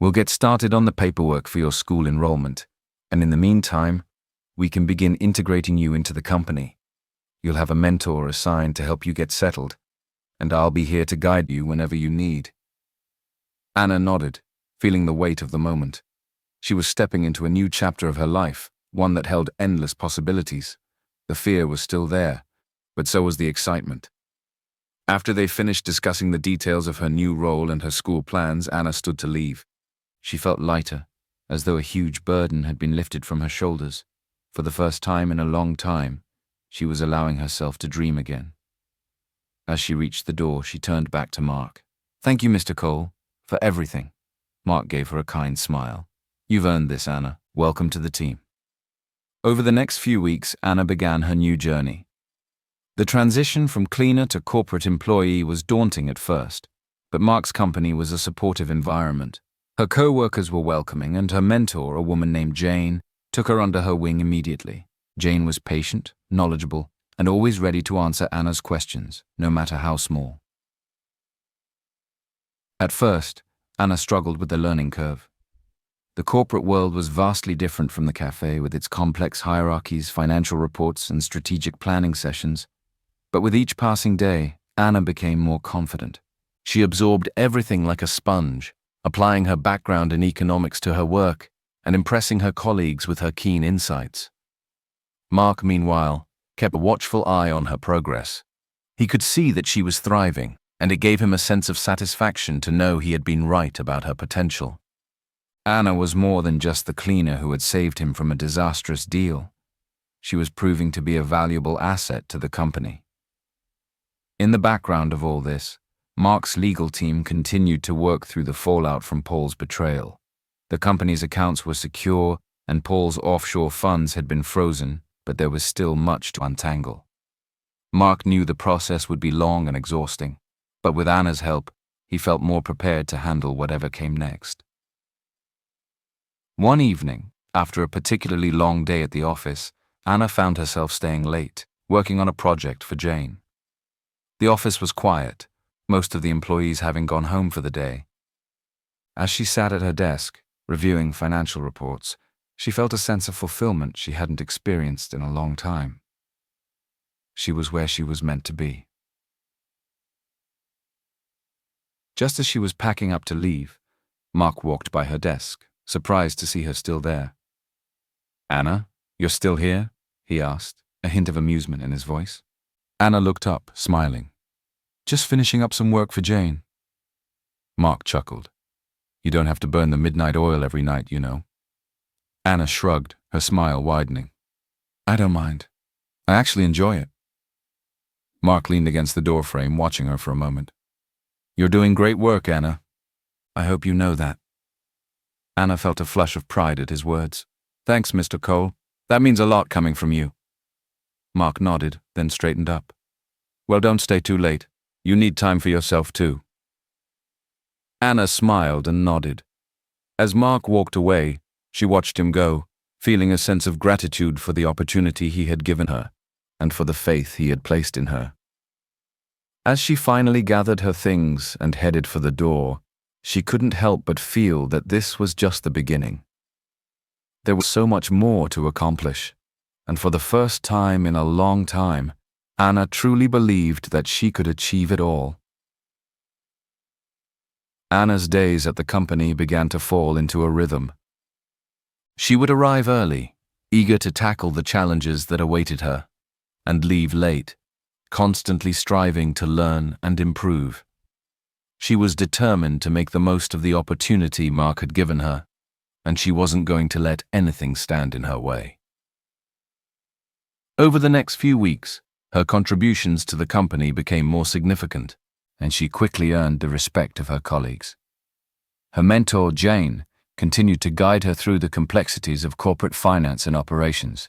S1: We'll get started on the paperwork for your school enrollment, and in the meantime, we can begin integrating you into the company. You'll have a mentor assigned to help you get settled, and I'll be here to guide you whenever you need. Anna nodded, feeling the weight of the moment. She was stepping into a new chapter of her life, one that held endless possibilities. The fear was still there, but so was the excitement. After they finished discussing the details of her new role and her school plans, Anna stood to leave. She felt lighter, as though a huge burden had been lifted from her shoulders. For the first time in a long time, she was allowing herself to dream again. As she reached the door, she turned back to Mark. Thank you, Mr. Cole, for everything. Mark gave her a kind smile. You've earned this, Anna. Welcome to the team. Over the next few weeks, Anna began her new journey. The transition from cleaner to corporate employee was daunting at first, but Mark's company was a supportive environment. Her co-workers were welcoming, and her mentor, a woman named Jane, took her under her wing immediately. Jane was patient, knowledgeable, and always ready to answer Anna's questions, no matter how small. At first, Anna struggled with the learning curve. The corporate world was vastly different from the cafe, with its complex hierarchies, financial reports, and strategic planning sessions. But with each passing day, Anna became more confident. She absorbed everything like a sponge, applying her background in economics to her work and impressing her colleagues with her keen insights. Mark, meanwhile, kept a watchful eye on her progress. He could see that she was thriving, and it gave him a sense of satisfaction to know he had been right about her potential. Anna was more than just the cleaner who had saved him from a disastrous deal. She was proving to be a valuable asset to the company. In the background of all this, Mark's legal team continued to work through the fallout from Paul's betrayal. The company's accounts were secure, and Paul's offshore funds had been frozen, but there was still much to untangle. Mark knew the process would be long and exhausting, but with Anna's help, he felt more prepared to handle whatever came next. One evening, after a particularly long day at the office, Anna found herself staying late, working on a project for Jane. The office was quiet, most of the employees having gone home for the day. As she sat at her desk, reviewing financial reports, she felt a sense of fulfillment she hadn't experienced in a long time. She was where she was meant to be. Just as she was packing up to leave, Mark walked by her desk, surprised to see her still there. Anna, you're still here? He asked, a hint of amusement in his voice. Anna looked up, smiling. Just finishing up some work for Jane. Mark chuckled. You don't have to burn the midnight oil every night, you know. Anna shrugged, her smile widening. I don't mind. I actually enjoy it. Mark leaned against the doorframe, watching her for a moment. You're doing great work, Anna. I hope you know that. Anna felt a flush of pride at his words. Thanks, Mr. Cole. That means a lot coming from you. Mark nodded, then straightened up. Well, don't stay too late. You need time for yourself, too. Anna smiled and nodded. As Mark walked away, she watched him go, feeling a sense of gratitude for the opportunity he had given her, and for the faith he had placed in her. As she finally gathered her things and headed for the door, she couldn't help but feel that this was just the beginning. There was so much more to accomplish, and for the first time in a long time, Anna truly believed that she could achieve it all. Anna's days at the company began to fall into a rhythm. She would arrive early, eager to tackle the challenges that awaited her, and leave late, constantly striving to learn and improve. She was determined to make the most of the opportunity Mark had given her, and she wasn't going to let anything stand in her way. Over the next few weeks, her contributions to the company became more significant, and she quickly earned the respect of her colleagues. Her mentor, Jane, continued to guide her through the complexities of corporate finance and operations.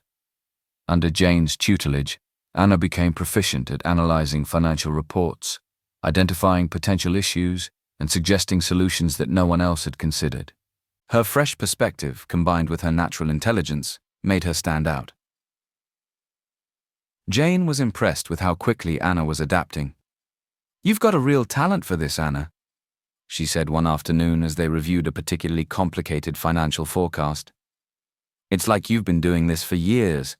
S1: Under Jane's tutelage, Anna became proficient at analyzing financial reports, identifying potential issues, and suggesting solutions that no one else had considered. Her fresh perspective, combined with her natural intelligence, made her stand out. Jane was impressed with how quickly Anna was adapting. "You've got a real talent for this, Anna," she said one afternoon as they reviewed a particularly complicated financial forecast. "It's like you've been doing this for years."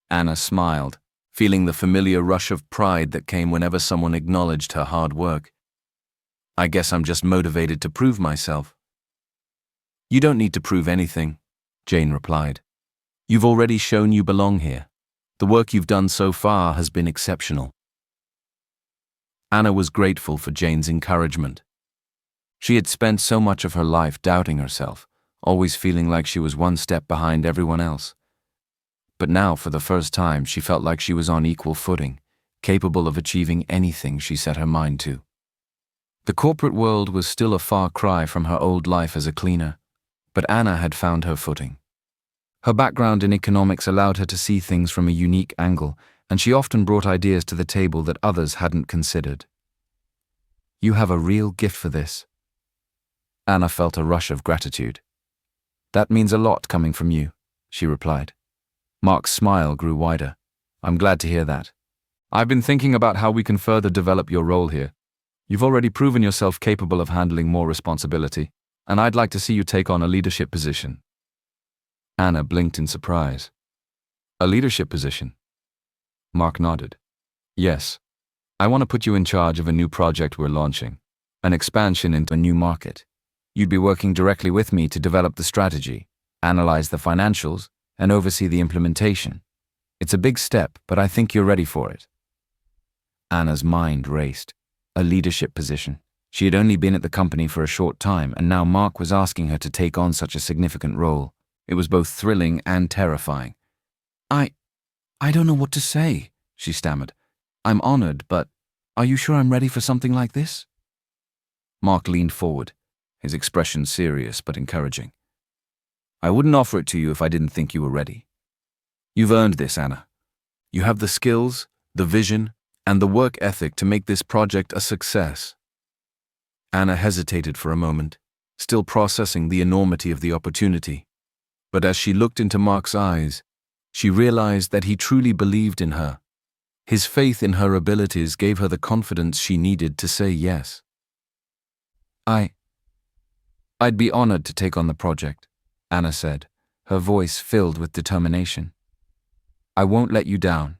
S1: Anna smiled, feeling the familiar rush of pride that came whenever someone acknowledged her hard work. "I guess I'm just motivated to prove myself." "You don't need to prove anything," Jane replied. "You've already shown you belong here. The work you've done so far has been exceptional." Anna was grateful for Jane's encouragement. She had spent so much of her life doubting herself, always feeling like she was one step behind everyone else. But now, for the first time, she felt like she was on equal footing, capable of achieving anything she set her mind to. The corporate world was still a far cry from her old life as a cleaner, but Anna had found her footing. Her background in economics allowed her to see things from a unique angle, and she often brought ideas to the table that others hadn't considered. "You have a real gift for this." Anna felt a rush of gratitude. "That means a lot coming from you," she replied. Mark's smile grew wider. "I'm glad to hear that. I've been thinking about how we can further develop your role here. You've already proven yourself capable of handling more responsibility, and I'd like to see you take on a leadership position." Anna blinked in surprise. "A leadership position?" Mark nodded. "Yes. I want to put you in charge of a new project we're launching, an expansion into a new market. You'd be working directly with me to develop the strategy, analyze the financials, and oversee the implementation. It's a big step, but I think you're ready for it." Anna's mind raced. A leadership position. She had only been at the company for a short time, and now Mark was asking her to take on such a significant role. It was both thrilling and terrifying. I don't know what to say," she stammered. "I'm honored, but are you sure I'm ready for something like this?" Mark leaned forward, his expression serious but encouraging. "I wouldn't offer it to you if I didn't think you were ready. You've earned this, Anna. You have the skills, the vision, and the work ethic to make this project a success." Anna hesitated for a moment, still processing the enormity of the opportunity. But as she looked into Mark's eyes, she realized that he truly believed in her. His faith in her abilities gave her the confidence she needed to say yes. I'd be honored to take on the project," Anna said, her voice filled with determination. "I won't let you down."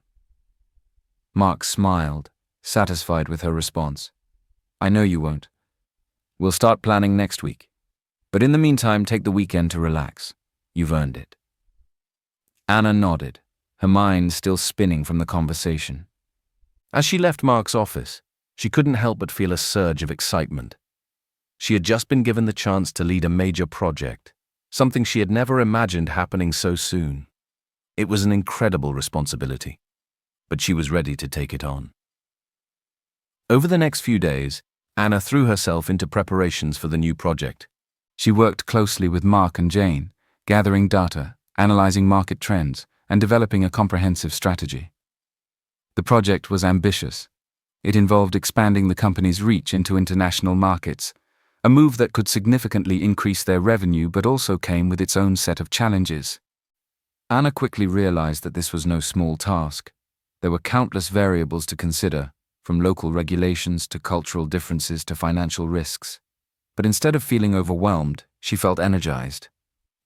S1: Mark smiled, satisfied with her response. "I know you won't. We'll start planning next week. But in the meantime, take the weekend to relax. You've earned it." Anna nodded, her mind still spinning from the conversation. As she left Mark's office, she couldn't help but feel a surge of excitement. She had just been given the chance to lead a major project, something she had never imagined happening so soon. It was an incredible responsibility, but she was ready to take it on. Over the next few days, Anna threw herself into preparations for the new project. She worked closely with Mark and Jane, gathering data, analyzing market trends, and developing a comprehensive strategy. The project was ambitious. It involved expanding the company's reach into international markets, a move that could significantly increase their revenue but also came with its own set of challenges. Anna quickly realized that this was no small task. There were countless variables to consider, from local regulations to cultural differences to financial risks. But instead of feeling overwhelmed, she felt energized.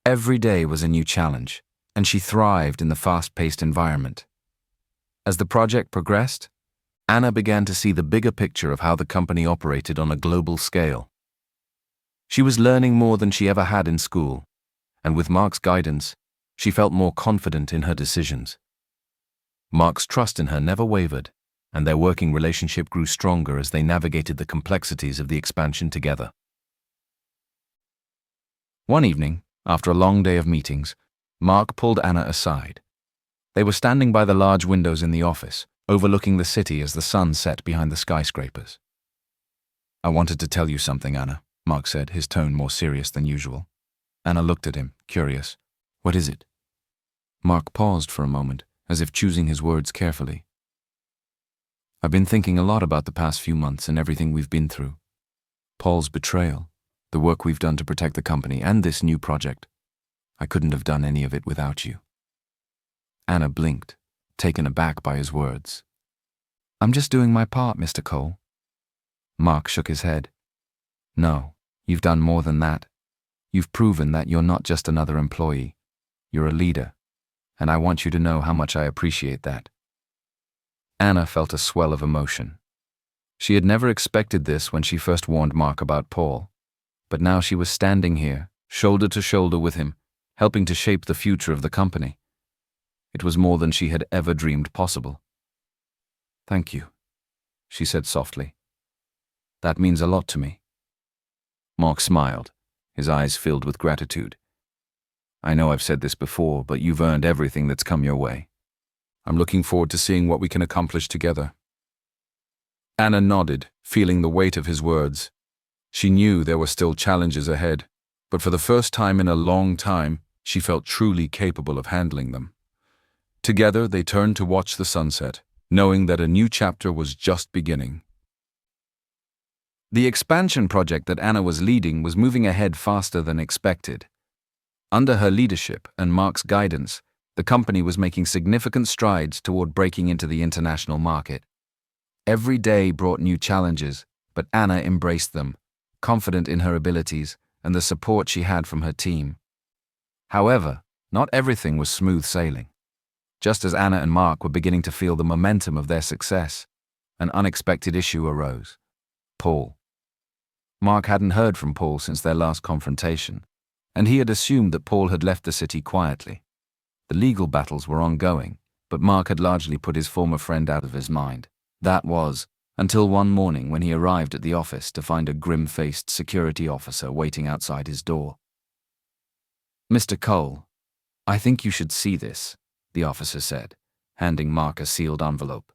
S1: Every day was a new challenge, and she thrived in the fast-paced environment. As the project progressed, Anna began to see the bigger picture of how the company operated on a global scale. She was learning more than she ever had in school, and with Mark's guidance, she felt more confident in her decisions. Mark's trust in her never wavered, and their working relationship grew stronger as they navigated the complexities of the expansion together. One evening, after a long day of meetings, Mark pulled Anna aside. They were standing by the large windows in the office, overlooking the city as the sun set behind the skyscrapers. "I wanted to tell you something, Anna," Mark said, his tone more serious than usual. Anna looked at him, curious. "What is it?" Mark paused for a moment, as if choosing his words carefully. "I've been thinking a lot about the past few months and everything we've been through. Paul's betrayal, the work we've done to protect the company, and this new project. I couldn't have done any of it without you." Anna blinked, taken aback by his words. "I'm just doing my part, Mr. Cole." Mark shook his head. "No, you've done more than that. You've proven that you're not just another employee. You're a leader, and I want you to know how much I appreciate that." Anna felt a swell of emotion. She had never expected this when she first warned Mark about Paul, but now she was standing here, shoulder to shoulder with him, helping to shape the future of the company. It was more than she had ever dreamed possible. "Thank you," she said softly. "That means a lot to me." Mark smiled, his eyes filled with gratitude. "I know I've said this before, but you've earned everything that's come your way. I'm looking forward to seeing what we can accomplish together." Anna nodded, feeling the weight of his words. She knew there were still challenges ahead, but for the first time in a long time, she felt truly capable of handling them. Together, they turned to watch the sunset, knowing that a new chapter was just beginning. The expansion project that Anna was leading was moving ahead faster than expected. Under her leadership and Mark's guidance, the company was making significant strides toward breaking into the international market. Every day brought new challenges, but Anna embraced them, confident in her abilities and the support she had from her team. However, not everything was smooth sailing. Just as Anna and Mark were beginning to feel the momentum of their success, an unexpected issue arose. Paul. Mark hadn't heard from Paul since their last confrontation, and he had assumed that Paul had left the city quietly. The legal battles were ongoing, but Mark had largely put his former friend out of his mind. That was, until one morning when he arrived at the office to find a grim-faced security officer waiting outside his door. "Mr. Cole, I think you should see this," the officer said, handing Mark a sealed envelope.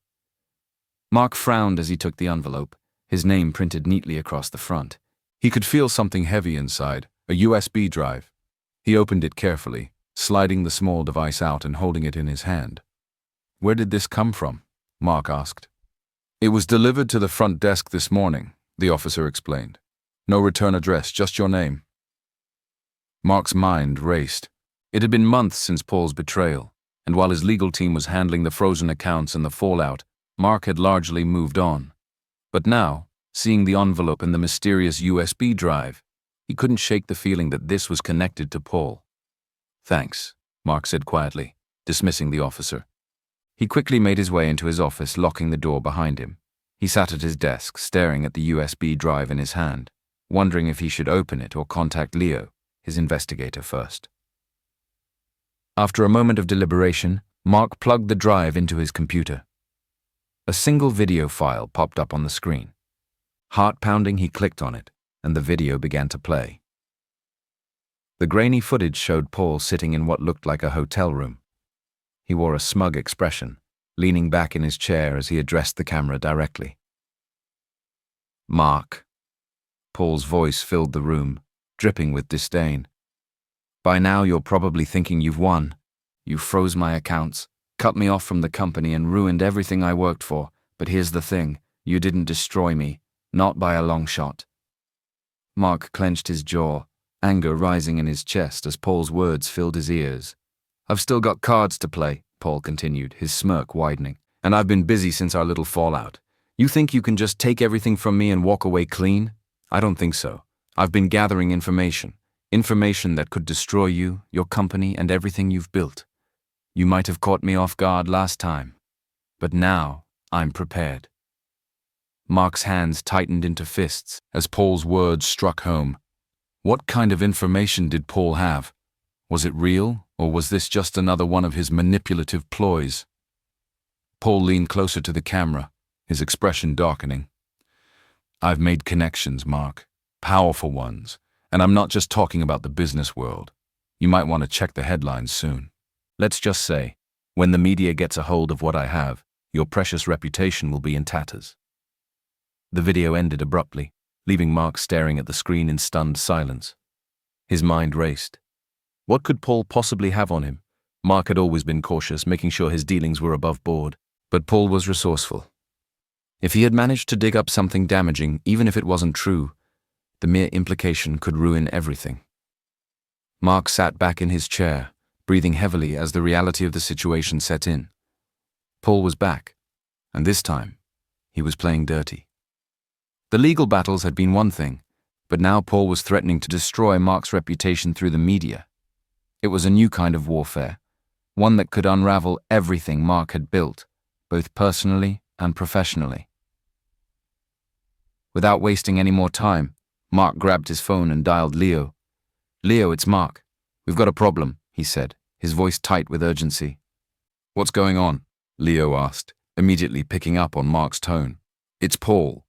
S1: Mark frowned as he took the envelope, his name printed neatly across the front. He could feel something heavy inside, a USB drive. He opened it carefully, sliding the small device out and holding it in his hand. "Where did this come from?" Mark asked. "It was delivered to the front desk this morning," the officer explained. "No return address, just your name." Mark's mind raced. It had been months since Paul's betrayal, and while his legal team was handling the frozen accounts and the fallout, Mark had largely moved on. But now, seeing the envelope and the mysterious USB drive, he couldn't shake the feeling that this was connected to Paul. "Thanks," Mark said quietly, dismissing the officer. He quickly made his way into his office, locking the door behind him. He sat at his desk, staring at the USB drive in his hand, wondering if he should open it or contact Leo, his investigator, first. After a moment of deliberation, Mark plugged the drive into his computer. A single video file popped up on the screen. Heart-pounding, he clicked on it, and the video began to play. The grainy footage showed Paul sitting in what looked like a hotel room. He wore a smug expression, leaning back in his chair as he addressed the camera directly. "Mark." Paul's voice filled the room, dripping with disdain. "By now you're probably thinking you've won. You froze my accounts, cut me off from the company and ruined everything I worked for, but here's the thing, you didn't destroy me, not by a long shot." Mark clenched his jaw, anger rising in his chest as Paul's words filled his ears. "I've still got cards to play," Paul continued, his smirk widening, "and I've been busy since our little fallout. You think you can just take everything from me and walk away clean? I don't think so. I've been gathering information, Information that could destroy you, your company, and everything you've built. You might have caught me off guard last time, but now I'm prepared." Mark's hands tightened into fists as Paul's words struck home. What kind of information did Paul have? Was it real, or was this just another one of his manipulative ploys? Paul leaned closer to the camera, his expression darkening. "I've made connections, Mark. Powerful ones. And I'm not just talking about the business world. You might want to check the headlines soon. Let's just say, when the media gets a hold of what I have, your precious reputation will be in tatters." The video ended abruptly, leaving Mark staring at the screen in stunned silence. His mind raced. What could Paul possibly have on him? Mark had always been cautious, making sure his dealings were above board. But Paul was resourceful. If he had managed to dig up something damaging, even if it wasn't true, the mere implication could ruin everything. Mark sat back in his chair, breathing heavily as the reality of the situation set in. Paul was back, and this time, he was playing dirty. The legal battles had been one thing, but now Paul was threatening to destroy Mark's reputation through the media. It was a new kind of warfare, one that could unravel everything Mark had built, both personally and professionally. Without wasting any more time, Mark grabbed his phone and dialed Leo. "Leo, it's Mark. We've got a problem," he said, his voice tight with urgency. "What's going on?" Leo asked, immediately picking up on Mark's tone. "It's Paul.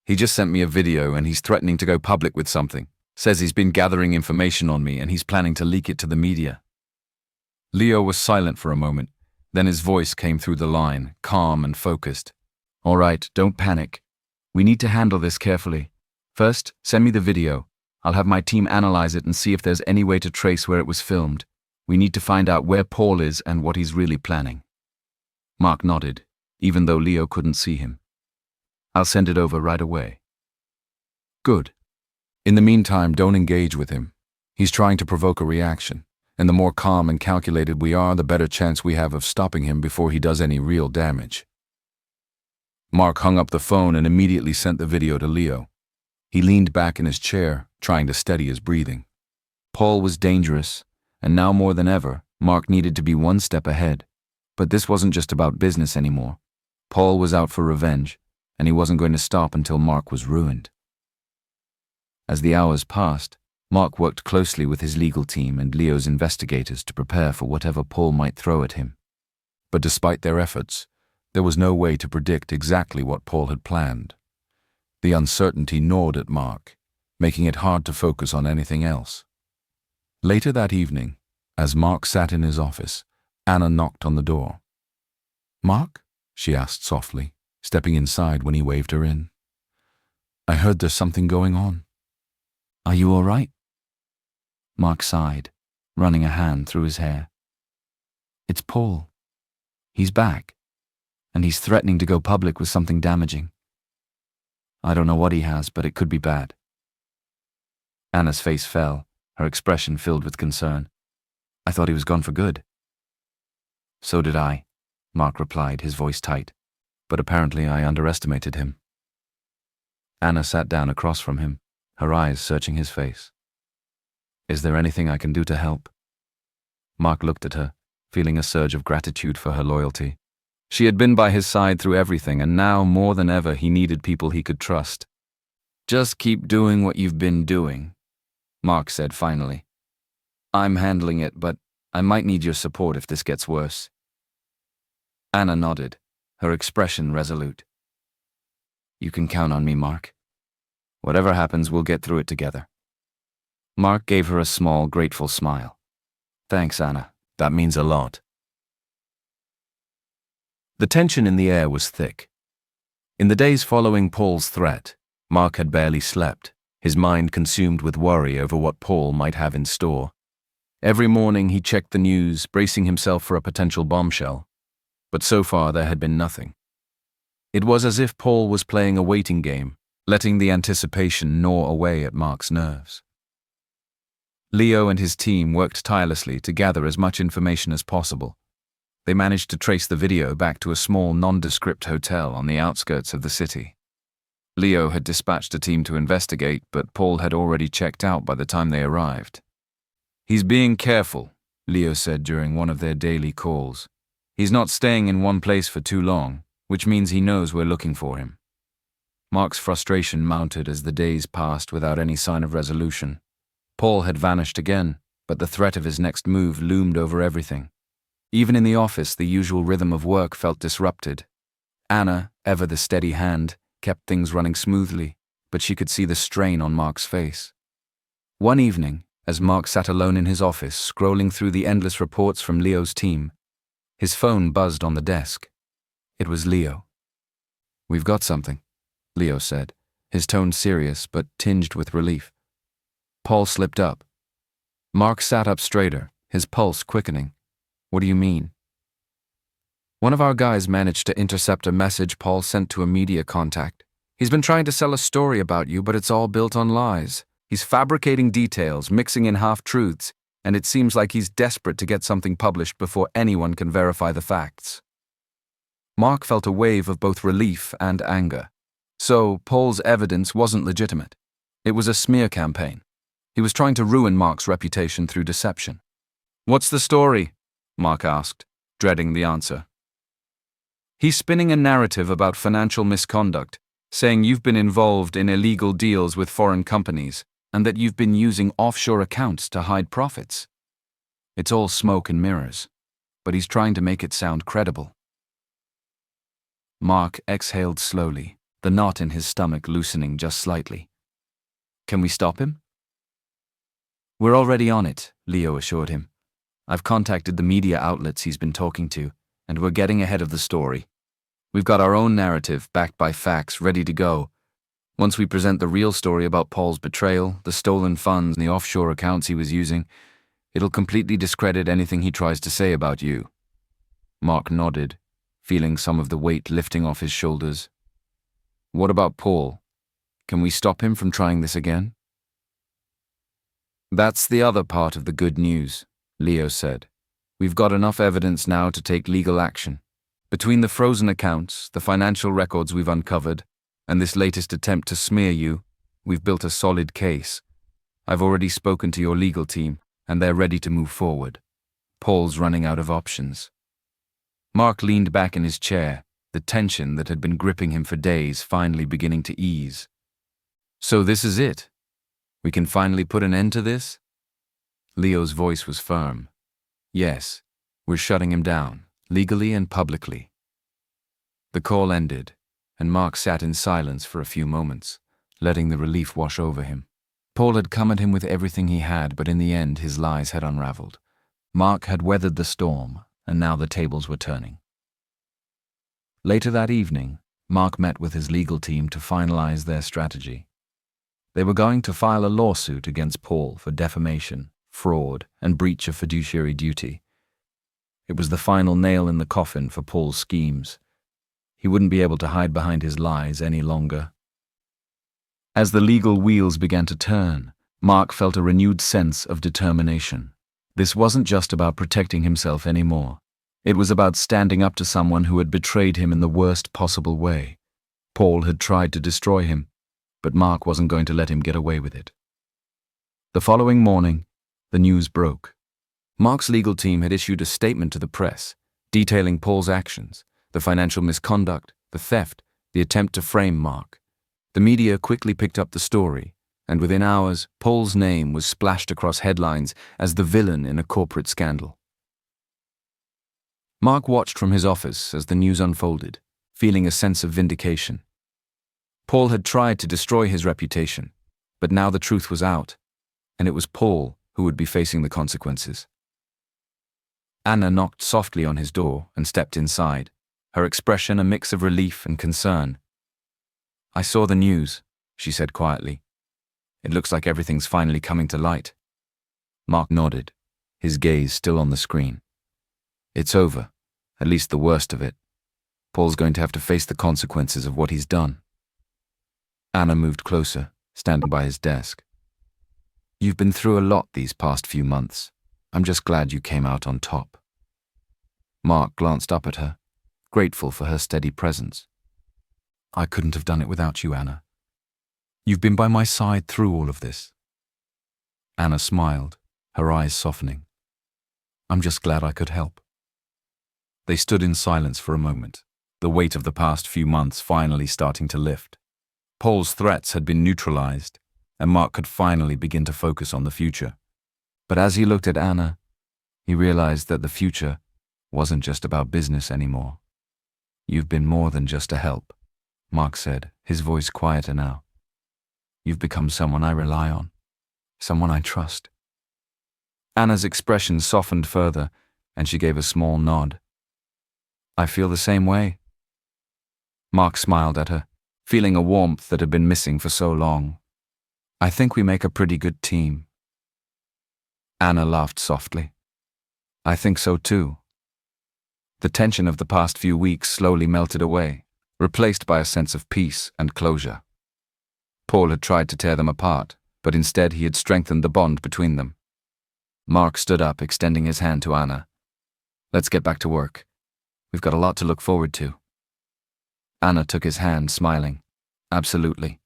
S1: He just sent me a video and he's threatening to go public with something. Says he's been gathering information on me and he's planning to leak it to the media." Leo was silent for a moment, then his voice came through the line, calm and focused. "All right, don't panic. We need to handle this carefully. First, send me the video. I'll have my team analyze it and see if there's any way to trace where it was filmed. We need to find out where Paul is and what he's really planning." Mark nodded, even though Leo couldn't see him. "I'll send it over right away." "Good. In the meantime, don't engage with him. He's trying to provoke a reaction, and the more calm and calculated we are, the better chance we have of stopping him before he does any real damage." Mark hung up the phone and immediately sent the video to Leo. He leaned back in his chair, trying to steady his breathing. Paul was dangerous, and now more than ever, Mark needed to be one step ahead. But this wasn't just about business anymore. Paul was out for revenge, and he wasn't going to stop until Mark was ruined. As the hours passed, Mark worked closely with his legal team and Leo's investigators to prepare for whatever Paul might throw at him. But despite their efforts, there was no way to predict exactly what Paul had planned. The uncertainty gnawed at Mark, making it hard to focus on anything else. Later that evening, as Mark sat in his office, Anna knocked on the door. "Mark?" she asked softly, stepping inside when he waved her in. "I heard there's something going on." "Are you all right?" Mark sighed, running a hand through his hair. "It's Paul. He's back, and he's threatening to go public with something damaging. I don't know what he has, but it could be bad." Anna's face fell, her expression filled with concern. "I thought he was gone for good." "So did I," Mark replied, his voice tight. "But apparently I underestimated him." Anna sat down across from him, her eyes searching his face. "Is there anything I can do to help?" Mark looked at her, feeling a surge of gratitude for her loyalty. She had been by his side through everything, and now, more than ever, he needed people he could trust. "Just keep doing what you've been doing," Mark said finally. "I'm handling it, but I might need your support if this gets worse." Anna nodded, her expression resolute. "You can count on me, Mark. Whatever happens, we'll get through it together." Mark gave her a small, grateful smile. "Thanks, Anna. That means a lot." The tension in the air was thick. In the days following Paul's threat, Mark had barely slept, his mind consumed with worry over what Paul might have in store. Every morning he checked the news, bracing himself for a potential bombshell. But so far there had been nothing. It was as if Paul was playing a waiting game, letting the anticipation gnaw away at Mark's nerves. Leo and his team worked tirelessly to gather as much information as possible. They managed to trace the video back to a small, nondescript hotel on the outskirts of the city. Leo had dispatched a team to investigate, but Paul had already checked out by the time they arrived. He's being careful, Leo said during one of their daily calls. He's not staying in one place for too long, which means he knows we're looking for him. Mark's frustration mounted as the days passed without any sign of resolution. Paul had vanished again, but the threat of his next move loomed over everything. Even in the office, the usual rhythm of work felt disrupted. Anna, ever the steady hand, kept things running smoothly, but she could see the strain on Mark's face. One evening, as Mark sat alone in his office, scrolling through the endless reports from Leo's team, his phone buzzed on the desk. It was Leo. "We've got something," Leo said, his tone serious but tinged with relief. Paul slipped up. Mark sat up straighter, his pulse quickening. "What do you mean?" "One of our guys managed to intercept a message Paul sent to a media contact. He's been trying to sell a story about you, but it's all built on lies. He's fabricating details, mixing in half-truths, and it seems like he's desperate to get something published before anyone can verify the facts." Mark felt a wave of both relief and anger. So, Paul's evidence wasn't legitimate. It was a smear campaign. He was trying to ruin Mark's reputation through deception. "What's the story?" Mark asked, dreading the answer. "He's spinning a narrative about financial misconduct, saying you've been involved in illegal deals with foreign companies and that you've been using offshore accounts to hide profits. It's all smoke and mirrors, but he's trying to make it sound credible." Mark exhaled slowly, the knot in his stomach loosening just slightly. "Can we stop him?" "We're already on it," Leo assured him. "I've contacted the media outlets he's been talking to, and we're getting ahead of the story. We've got our own narrative, backed by facts, ready to go. Once we present the real story about Paul's betrayal, the stolen funds, and the offshore accounts he was using, it'll completely discredit anything he tries to say about you." Mark nodded, feeling some of the weight lifting off his shoulders. "What about Paul? Can we stop him from trying this again?" "That's the other part of the good news," Leo said. "We've got enough evidence now to take legal action. Between the frozen accounts, the financial records we've uncovered, and this latest attempt to smear you, we've built a solid case. I've already spoken to your legal team, and they're ready to move forward. Paul's running out of options." Mark leaned back in his chair, the tension that had been gripping him for days finally beginning to ease. "So this is it? We can finally put an end to this?" Leo's voice was firm. "Yes, we're shutting him down, legally and publicly." The call ended, and Mark sat in silence for a few moments, letting the relief wash over him. Paul had come at him with everything he had, but in the end his lies had unraveled. Mark had weathered the storm, and now the tables were turning. Later that evening, Mark met with his legal team to finalize their strategy. They were going to file a lawsuit against Paul for defamation, fraud, and breach of fiduciary duty. It was the final nail in the coffin for Paul's schemes. He wouldn't be able to hide behind his lies any longer. As the legal wheels began to turn, Mark felt a renewed sense of determination. This wasn't just about protecting himself anymore. It was about standing up to someone who had betrayed him in the worst possible way. Paul had tried to destroy him, but Mark wasn't going to let him get away with it. The following morning, the news broke. Mark's legal team had issued a statement to the press, detailing Paul's actions, the financial misconduct, the theft, the attempt to frame Mark. The media quickly picked up the story, and within hours, Paul's name was splashed across headlines as the villain in a corporate scandal. Mark watched from his office as the news unfolded, feeling a sense of vindication. Paul had tried to destroy his reputation, but now the truth was out, and it was Paul who would be facing the consequences. Anna knocked softly on his door and stepped inside, her expression a mix of relief and concern. "I saw the news," she said quietly. "It looks like everything's finally coming to light." Mark nodded, his gaze still on the screen. "It's over, at least the worst of it. Paul's going to have to face the consequences of what he's done." Anna moved closer, standing by his desk. "You've been through a lot these past few months. I'm just glad you came out on top." Mark glanced up at her, grateful for her steady presence. "I couldn't have done it without you, Anna. You've been by my side through all of this." Anna smiled,
S2: her eyes softening. "I'm just glad I could help." They stood in silence for a moment, the weight of the past few months finally starting to lift. Paul's threats had been neutralized, and Mark could finally begin to focus on the future.
S1: But as he looked at Anna, he realized that the future wasn't just about business anymore. "You've been more than just a help," Mark said, his voice quieter now. "You've become someone I rely on, someone I trust." Anna's expression softened further, and she gave a small nod. "I feel the same way." Mark smiled at her, feeling a warmth that had been missing for so long. "I think we make a pretty good team." Anna laughed softly. "I think so too." The tension of the past few weeks slowly melted away, replaced by a sense of peace and closure. Paul had tried to tear them apart, but instead he had strengthened the bond between them. Mark stood up, extending his hand to Anna. "Let's get back to work. We've got a lot to look forward to." Anna took his hand, smiling. "Absolutely."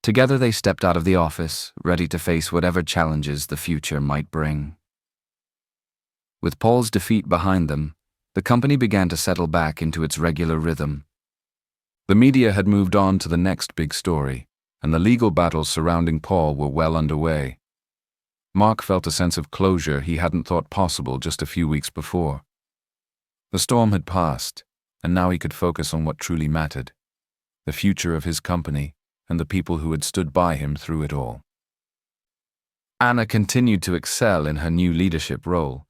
S1: Together they stepped out of the office, ready to face whatever challenges the future might bring. With Paul's defeat behind them, the company began to settle back into its regular rhythm. The media had moved on to the next big story, and the legal battles surrounding Paul were well underway. Mark felt a sense of closure he hadn't thought possible just a few weeks before. The storm had passed, and now he could focus on what truly mattered: the future of his company and the people who had stood by him through it all. Anna continued to excel in her new leadership role.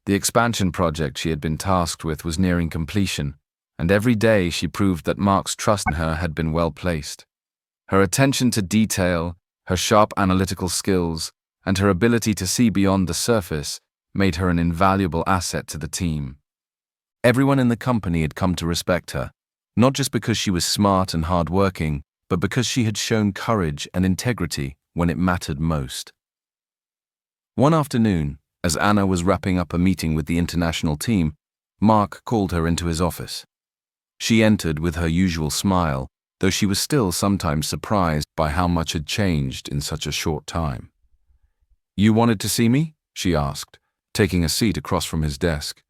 S1: The expansion project she had been tasked with was nearing completion, and every day she proved that Mark's trust in her had been well placed. Her attention to detail, her sharp analytical skills, and her ability to see beyond the surface made her an invaluable asset to the team. Everyone in the company had come to respect her, not just because she was smart and hard-working, but because she had shown courage and integrity when it mattered most. One afternoon, as Anna was wrapping up a meeting with the international team, Mark called her into his office. She entered with her usual smile, though she was still sometimes surprised by how much had changed in such a short time. "You wanted to see me?" she asked, taking a seat across from his desk.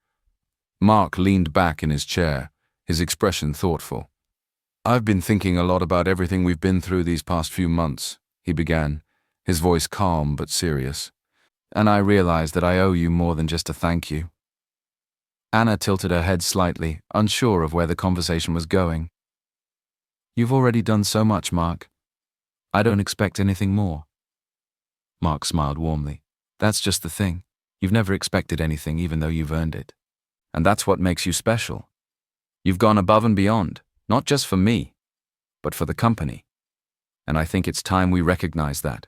S1: Mark leaned back in his chair, his expression thoughtful. "I've been thinking a lot about everything we've been through these past few months," he began, his voice calm but serious. "And I realize that I owe you more than just a thank you." Anna tilted her head slightly, unsure of where the conversation was going. "You've already done so much, Mark. I don't expect anything more." Mark smiled warmly. "That's just the thing. You've never expected anything even though you've earned it. And that's what makes you special. You've gone above and beyond, not just for me, but for the company. And I think it's time we recognize that."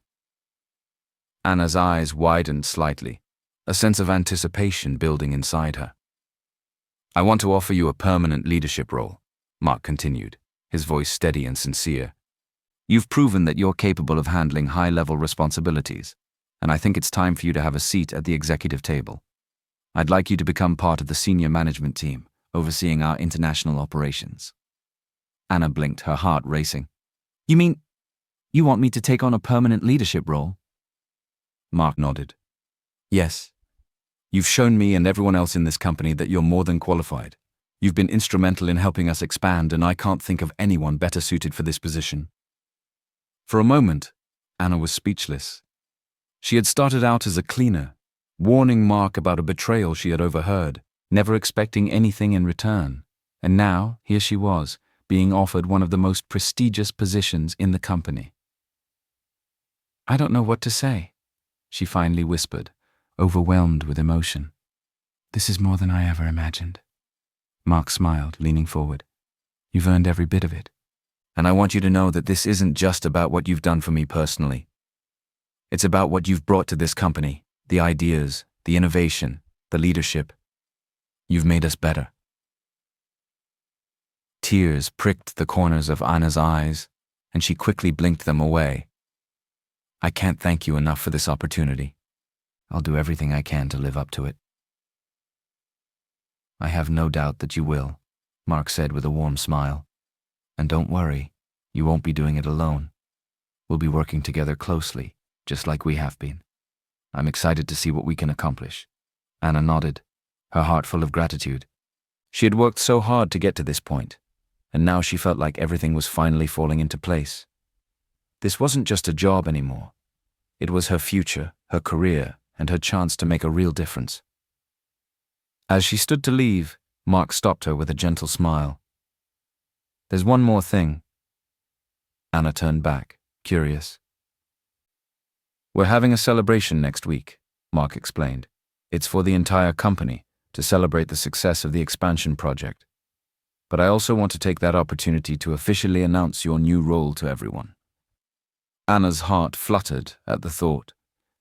S1: Anna's eyes widened slightly, a sense of anticipation building inside her. "I want to offer you a permanent leadership role," Mark continued, his voice steady and sincere. "You've proven that you're capable of handling high-level responsibilities, and I think it's time for you to have a seat at the executive table. I'd like you to become part of the senior management team, overseeing our international operations." Anna blinked, her heart racing. "You mean, you want me to take on a permanent leadership role?" Mark nodded. "Yes. You've shown me and everyone else in this company that you're more than qualified. You've been instrumental in helping us expand, and I can't think of anyone better suited for this position." For a moment, Anna was speechless. She had started out as a cleaner, warning Mark about a betrayal she had overheard, never expecting anything in return. And now, here she was, being offered one of the most prestigious positions in the company. "I don't know what to say," she finally whispered, overwhelmed with emotion. "This is more than I ever imagined." Mark smiled, leaning forward. "You've earned every bit of it. And I want you to know that this isn't just about what you've done for me personally. It's about what you've brought to this company, the ideas, the innovation, the leadership. You've made us better." Tears pricked the corners of Anna's eyes, and she quickly blinked them away. "I can't thank you enough for this opportunity. I'll do everything I can to live up to it." "I have no doubt that you will," Mark said with a warm smile. "And don't worry, you won't be doing it alone. We'll be working together closely, just like we have been." I'm excited to see what we can accomplish." Anna nodded, her heart full of gratitude. She had worked so hard to get to this point, and now she felt like everything was finally falling into place. This wasn't just a job anymore. It was her future, her career, and her chance to make a real difference. As she stood to leave, Mark stopped her with a gentle smile. "There's one more thing." Anna turned back, curious. "We're having a celebration next week," Mark explained. "It's for the entire company, to celebrate the success of the expansion project. But I also want to take that opportunity to officially announce your new role to everyone." Anna's heart fluttered at the thought.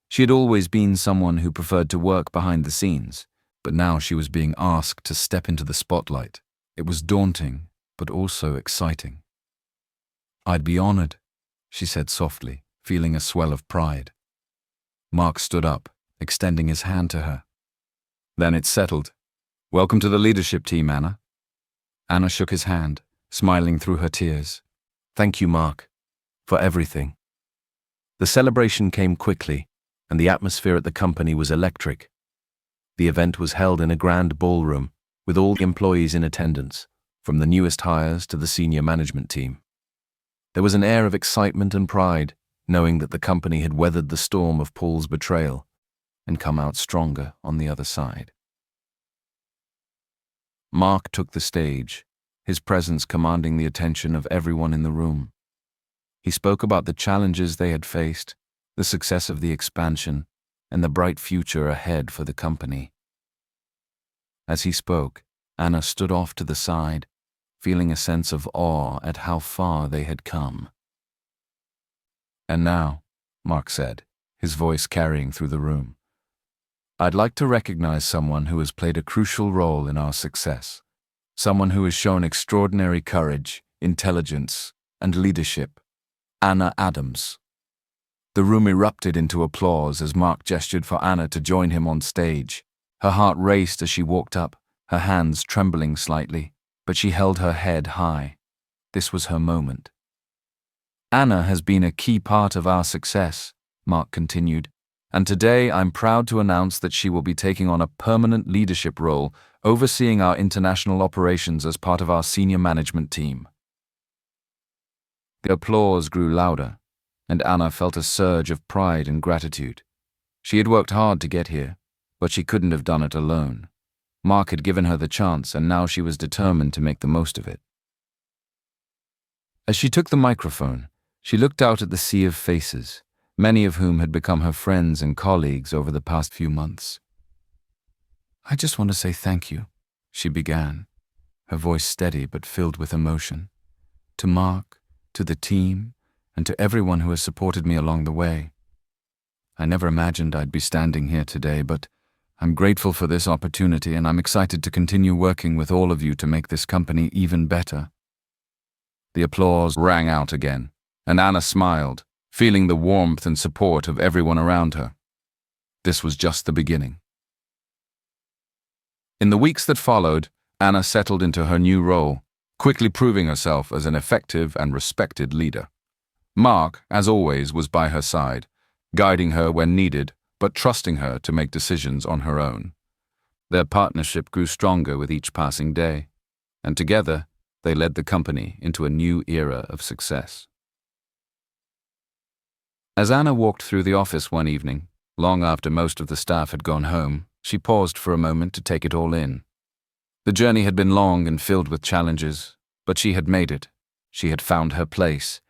S1: She had always been someone who preferred to work behind the scenes, but now she was being asked to step into the spotlight. It was daunting, but also exciting. "I'd be honored," she said softly, feeling a swell of pride. Mark stood up, extending his hand to her. "Then it's settled. Welcome to the leadership team, Anna." Anna shook his hand, smiling through her tears.
S2: "Thank you, Mark, for everything." The celebration came quickly, and the atmosphere at the company was electric. The event was held in a grand ballroom, with all the employees in attendance, from the newest hires to the senior management team. There was an air of excitement and pride, knowing that the company had weathered the storm of Paul's betrayal and come out stronger on the other side. Mark took the stage, his presence commanding the attention of everyone in the room. He spoke about the challenges they had faced, the success of the expansion, and the bright future ahead for the company. As he spoke, Anna stood off to the side, feeling a sense of awe at how far they had come. "And now," Mark said, his voice carrying through the room, "I'd like to recognize someone who has played a crucial role in our success, someone who has shown extraordinary courage, intelligence, and leadership. Anna Adams." The room erupted into applause as Mark gestured for Anna to join him on stage. Her heart raced as she walked up, her hands trembling slightly, but she held her head high. This was her moment. "Anna has been a key part of our success," Mark continued, "and today I'm proud to announce that she will be taking on a permanent leadership role, overseeing our international operations as part of our senior management team." The applause grew louder, and Anna felt a surge of pride and gratitude. She had worked hard to get here, but she couldn't have done it alone. Mark had given her the chance, and now she was determined to make the most of it. As she took the microphone, she looked out at the sea of faces, many of whom had become her friends and colleagues over the past few months. "I just want to say thank you," she began, her voice steady but filled with emotion. "To Mark, to the team, and to everyone who has supported me along the way. I never imagined I'd be standing here today, but I'm grateful for this opportunity, and I'm excited to continue working with all of you to make this company even better." The applause rang out again, and Anna smiled, feeling the warmth and support of everyone around her. This was just the beginning. In the weeks that followed, Anna settled into her new role, quickly proving herself as an effective and respected leader. Mark, as always, was by her side, guiding her when needed, but trusting her to make decisions on her own. Their partnership grew stronger with each passing day, and together they led the company into a new era of success. As Anna walked through the office one evening, long after most of the staff had gone home, she paused for a moment to take it all in. The journey had been long and filled with challenges, but she had made it. She had found her place,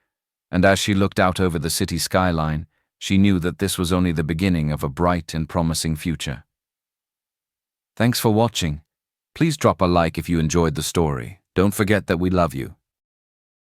S2: and as she looked out over the city skyline, she knew that this was only the beginning of a bright and promising future. Thanks for watching. Please drop a like if you enjoyed the story. Don't forget that we love you.